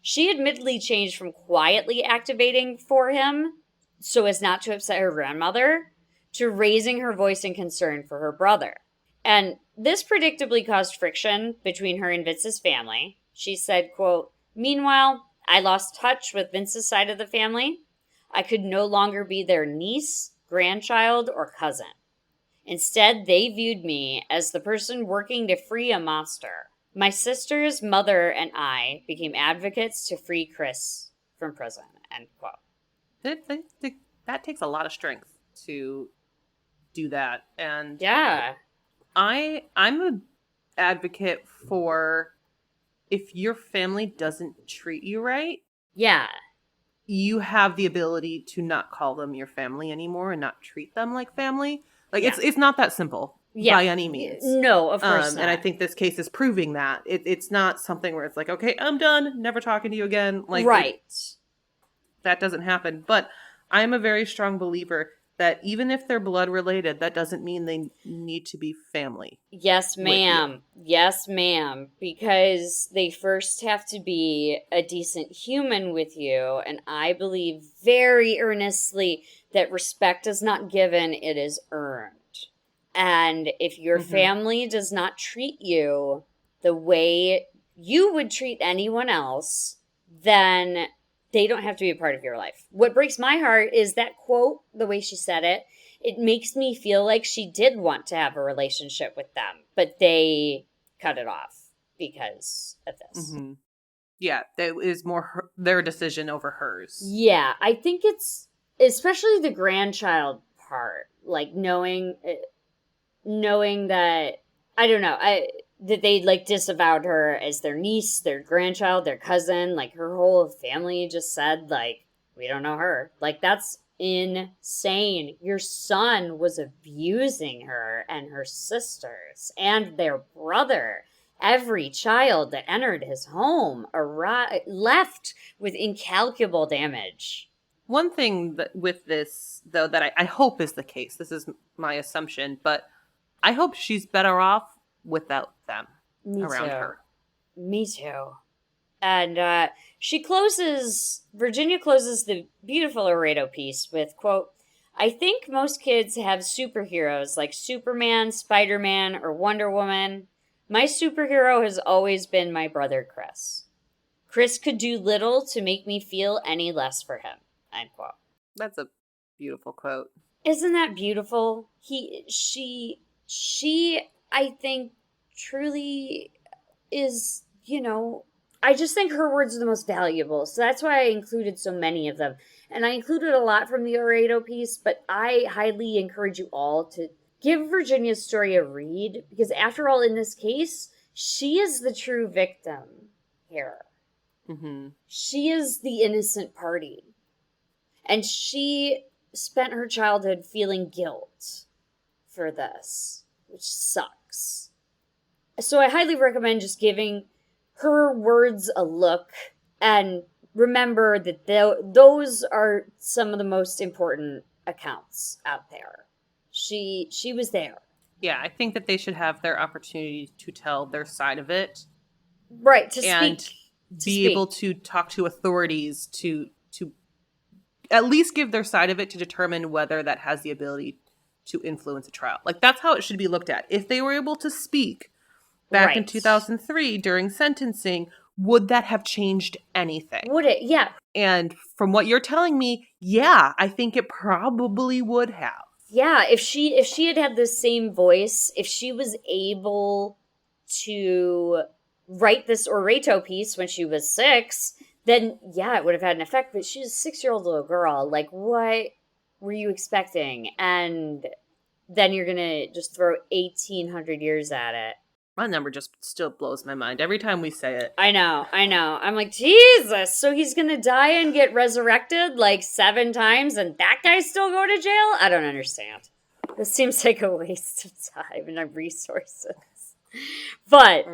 she admittedly changed from quietly activating for him so as not to upset her grandmother to raising her voice in concern for her brother. And this predictably caused friction between her and Vince's family. She said, quote, meanwhile, I lost touch with Vince's side of the family. I could no longer be their niece, grandchild, or cousin. Instead, they viewed me as the person working to free a monster. My sister's mother and I became advocates to free Chris from prison. End quote. That takes a lot of strength to do that. And Yeah. I'm a advocate for if your family doesn't treat you right, Yeah. you have the ability to not call them your family anymore and not treat them like family. Like Yeah. it's not that simple Yeah. by any means. No, of course And I not. think this case is proving that it's not something where it's like, okay, I'm done, never talking to you again. Like Right. that doesn't happen. But I'm a very strong believer that even if they're blood related, that doesn't mean they need to be family Yes, with you. ma'am. Yes, ma'am. Because they first have to be a decent human with you. And I believe very earnestly that respect is not given, it is earned. And if your Mm-hmm. family does not treat you the way you would treat anyone else, then they don't have to be a part of your life. What breaks my heart is that quote, the way she said it. It makes me feel like she did want to have a relationship with them, but they cut it off because of this. Mm-hmm. Yeah, that is more their decision over hers. Yeah, I think it's especially the grandchild part, like knowing that I don't know, I that they like disavowed her as their niece, their grandchild, their cousin, like her whole family just said like we don't know her. Like that's insane. Your son was abusing her and her sisters and their brother. Every child that entered his home left with incalculable damage. One thing that with this, though, that I hope is the case, this is my assumption, but I hope she's better off without them Me around too. her. Me too. And Virginia closes the beautiful Laredo piece with, quote, I think most kids have superheroes like Superman, Spider-Man, or Wonder Woman. My superhero has always been my brother Chris. Chris could do little to make me feel any less for him, end quote. That's a beautiful quote. Isn't that beautiful? She, I think, truly is, I just think her words are the most valuable. So that's why I included so many of them. And I included a lot from the Oredo piece, but I highly encourage you all to give Virginia's story a read, because after all, in this case, she is the true victim here. Mm-hmm. She is the innocent party. And she spent her childhood feeling guilt for this, which sucks. So I highly recommend just giving her words a look, and remember that those are some of the most important accounts out there. She was there. Yeah, I think that they should have their opportunity to tell their side of it. Right, to and speak. be able to talk to authorities to at least give their side of it to determine whether that has the ability to influence a trial. Like, that's how it should be looked at. If they were able to speak back in 2003 during sentencing, would that have changed anything? Would it? Yeah. And from what you're telling me, yeah, I think it probably would have. Yeah, if she had the same voice, if she was able to write this Oreto piece when she was 6, then yeah, it would have had an effect. But she's a 6-year-old little girl. Like, what were you expecting? And then you're gonna just throw 1,800 years at it. My number just still blows my mind every time we say it. I know. I'm like, Jesus, so he's gonna die and get resurrected like 7 times and that guy's still going to jail? I don't understand. This seems like a waste of time and resources. But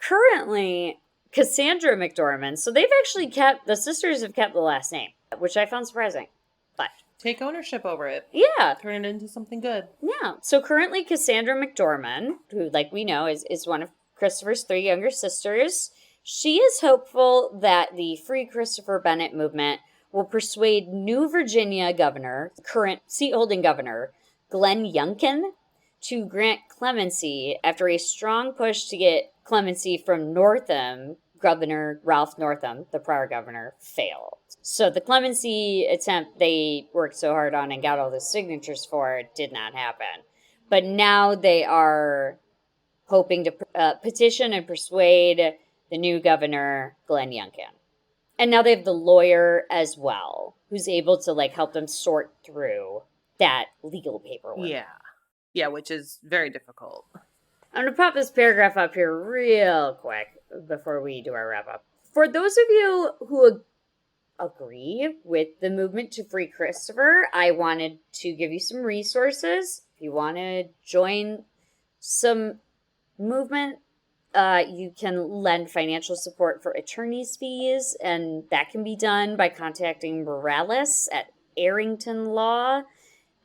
currently, Cassandra McDorman, so they've actually the sisters have kept the last name, which I found surprising. But take ownership over it. Yeah. Turn it into something good. Yeah. So currently Cassandra McDorman, who, like we know, is one of Christopher's 3 younger sisters, she is hopeful that the Free Christopher Bennett movement will persuade new Virginia governor, current seat-holding governor, Glenn Youngkin, to grant clemency after a strong push to get clemency from Northam, Governor Ralph Northam, the prior governor, failed. So the clemency attempt they worked so hard on and got all the signatures for did not happen. But now they are hoping to petition and persuade the new governor, Glenn Youngkin. And now they have the lawyer as well, who's able to help them sort through that legal paperwork. Yeah, which is very difficult. I'm going to pop this paragraph up here real quick before we do our wrap up. For those of you who agree with the movement to free Christopher, I wanted to give you some resources. If you want to join some movement, you can lend financial support for attorney's fees, and that can be done by contacting Morales at Arrington Law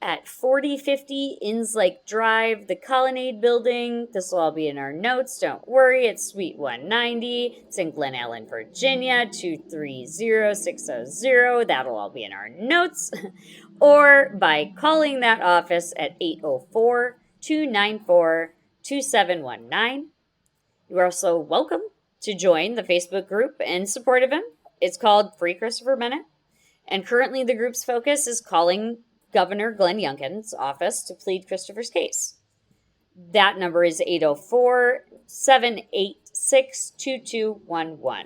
at 4050 Inslake Drive, the Colonnade Building. This will all be in our notes. Don't worry, it's Suite 190. It's in Glen Ellen, Virginia, 230600. That'll all be in our notes. Or by calling that office at 804-294-2719. You are also welcome to join the Facebook group in support of him. It's called Free Christopher Bennett. And currently the group's focus is calling Governor Glenn Youngkin's office to plead Christopher's case. That number is 804-786-2211.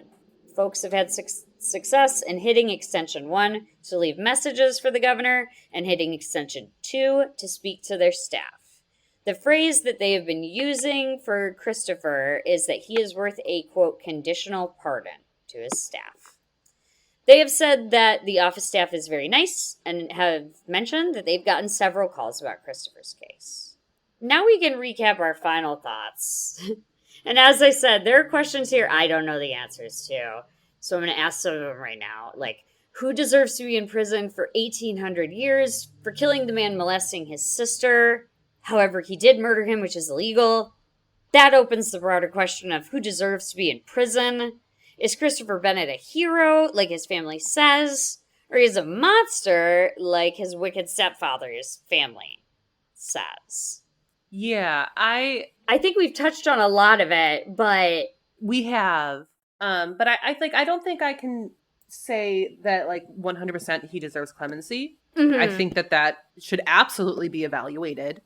Folks have had success in hitting extension 1 to leave messages for the governor and hitting extension 2 to speak to their staff. The phrase that they have been using for Christopher is that he is worth a, quote, conditional pardon to his staff. They have said that the office staff is very nice and have mentioned that they've gotten several calls about Christopher's case. Now we can recap our final thoughts. And as I said, there are questions here I don't know the answers to. So I'm going to ask some of them right now. Like, who deserves to be in prison for 1,800 years for killing the man molesting his sister? However, he did murder him, which is illegal. That opens the broader question of who deserves to be in prison. Is Christopher Bennett a hero, like his family says? Or is a monster, like his wicked stepfather's family says? Yeah, I think we've touched on a lot of it, but... We have. But I don't think I can say that, 100% he deserves clemency. Mm-hmm. I think that should absolutely be evaluated.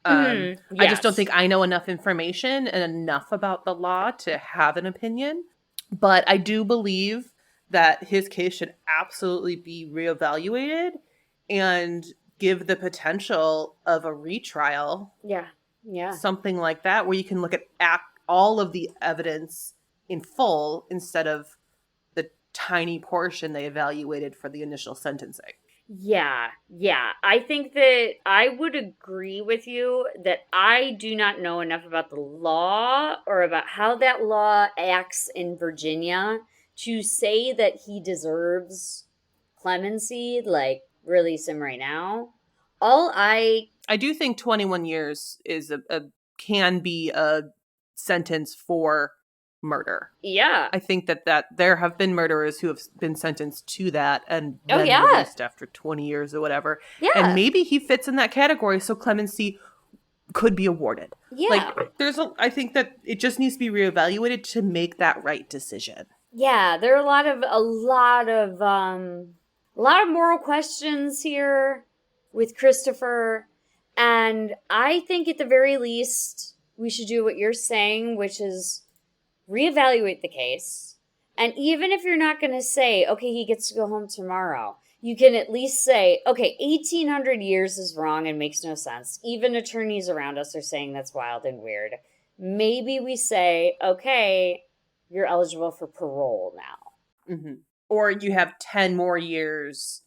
Yes. I just don't think I know enough information and enough about the law to have an opinion. But I do believe that his case should absolutely be reevaluated and give the potential of a retrial, Yeah. Yeah. something like that, where you can look at all of the evidence in full instead of the tiny portion they evaluated for the initial sentencing. Yeah, yeah. I think that I would agree with you that I do not know enough about the law or about how that law acts in Virginia to say that he deserves clemency, like release him right now. All I, I do think 21 years is a can be a sentence for murder. yeah. I think that there have been murderers who have been sentenced to that and Oh, then yeah. released after 20 years or whatever. And Yeah. maybe he fits in that category, so clemency could be awarded. Yeah. Like I think that it just needs to be reevaluated to make that right decision. Yeah, there are a lot of moral questions here with Christopher, and I think at the very least we should do what you're saying, which is reevaluate the case. And even if you're not going to say, okay, he gets to go home tomorrow, you can at least say, okay, 1800 years is wrong and makes no sense. Even attorneys around us are saying that's wild and weird. Maybe we say, okay, you're eligible for parole now. Hmm. Or you have 10 more years.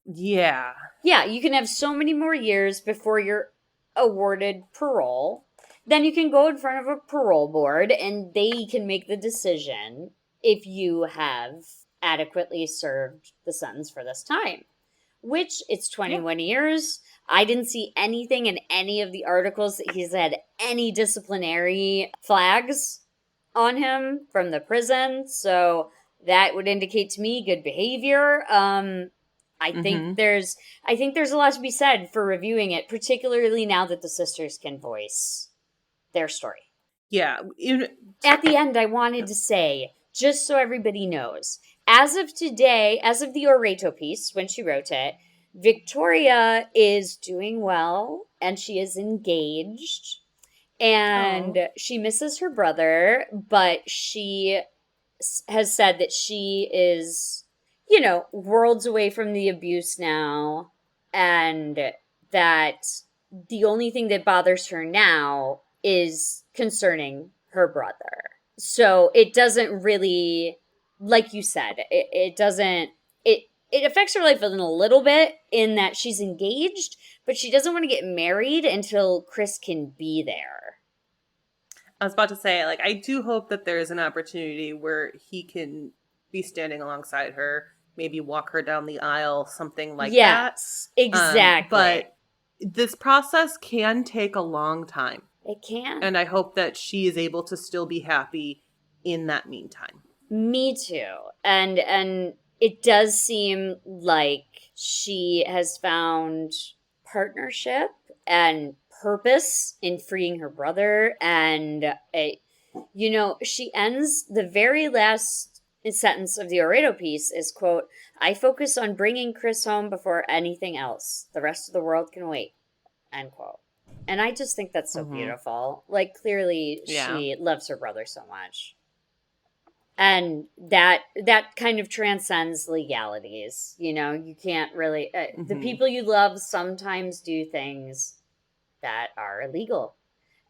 Yeah. Yeah, you can have so many more years before you're awarded parole. Then you can go in front of a parole board and they can make the decision if you have adequately served the sentence for this time, which it's Yeah. 21 years. I didn't see anything in any of the articles that he's had any disciplinary flags on him from the prison. So that would indicate to me good behavior. I think Hmm. there's I think there's a lot to be said for reviewing it, particularly now that the sisters can voice their story. Yeah. At the end, I wanted to say, just so everybody knows, as of today, as of the Oreto piece, when she wrote it, Victoria is doing well and she is engaged Oh. and she misses her brother, but she has said that she is, worlds away from the abuse now, and that the only thing that bothers her now is concerning her brother. So it doesn't really, like you said, it doesn't, it affects her life in a little bit in that she's engaged, but she doesn't want to get married until Chris can be there. I was about to say, like, I do hope that there is an opportunity where he can be standing alongside her, maybe walk her down the aisle, something like that. Yes, exactly. But this process can take a long time. It can. And I hope that she is able to still be happy in that meantime. Me too. And it does seem like she has found partnership and purpose in freeing her brother and she ends the very last sentence of the Oreto piece is quote, I focus on bringing Chris home before anything else. The rest of the world can wait, end quote. And I just think that's so Hmm. beautiful. Like clearly Yeah. she loves her brother so much, and that kind of transcends legalities. You can't really the Hmm. people you love sometimes do things that are illegal,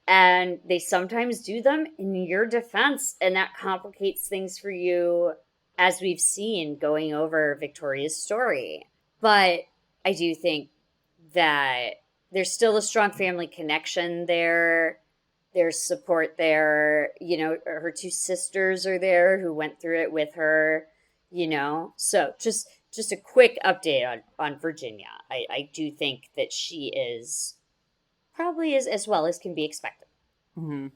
and they sometimes do them in your defense, and that complicates things for you, as we've seen going over Victoria's story. But I do think that there's still a strong family connection there. There's support there. Her two sisters are there who went through it with her. So just a quick update on Virginia. I do think that she is probably as well as can be expected. Hmm.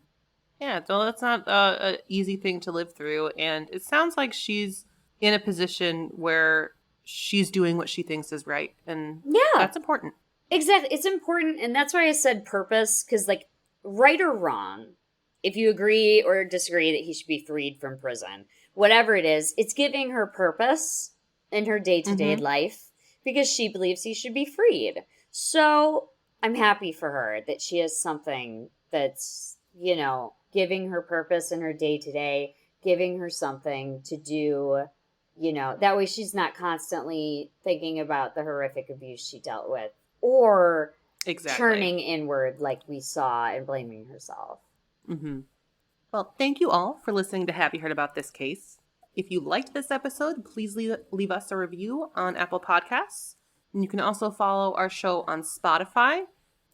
Yeah, so that's not a easy thing to live through. And it sounds like she's in a position where she's doing what she thinks is right. And Yeah, that's important. exactly. It's important, and that's why I said purpose, because, like, right or wrong, if you agree or disagree that he should be freed from prison, whatever it is, it's giving her purpose in her day to day Hmm. life because she believes he should be freed. So I'm happy for her that she has something that's, giving her purpose in her day to day, giving her something to do, that way she's not constantly thinking about the horrific abuse she dealt with or Exactly. turning inward like we saw and blaming herself. Hmm. Well, thank you all for listening to Have You Heard About This Case? If you liked this episode, please leave us a review on Apple Podcasts. And you can also follow our show on Spotify.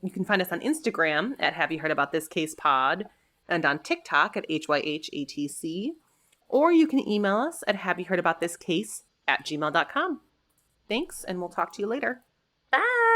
You can find us on Instagram at Have You Heard About This Case Pod and on TikTok at HYHATC. Or you can email us at Have You Heard About This Case at gmail.com. Thanks, and we'll talk to you later. Bye.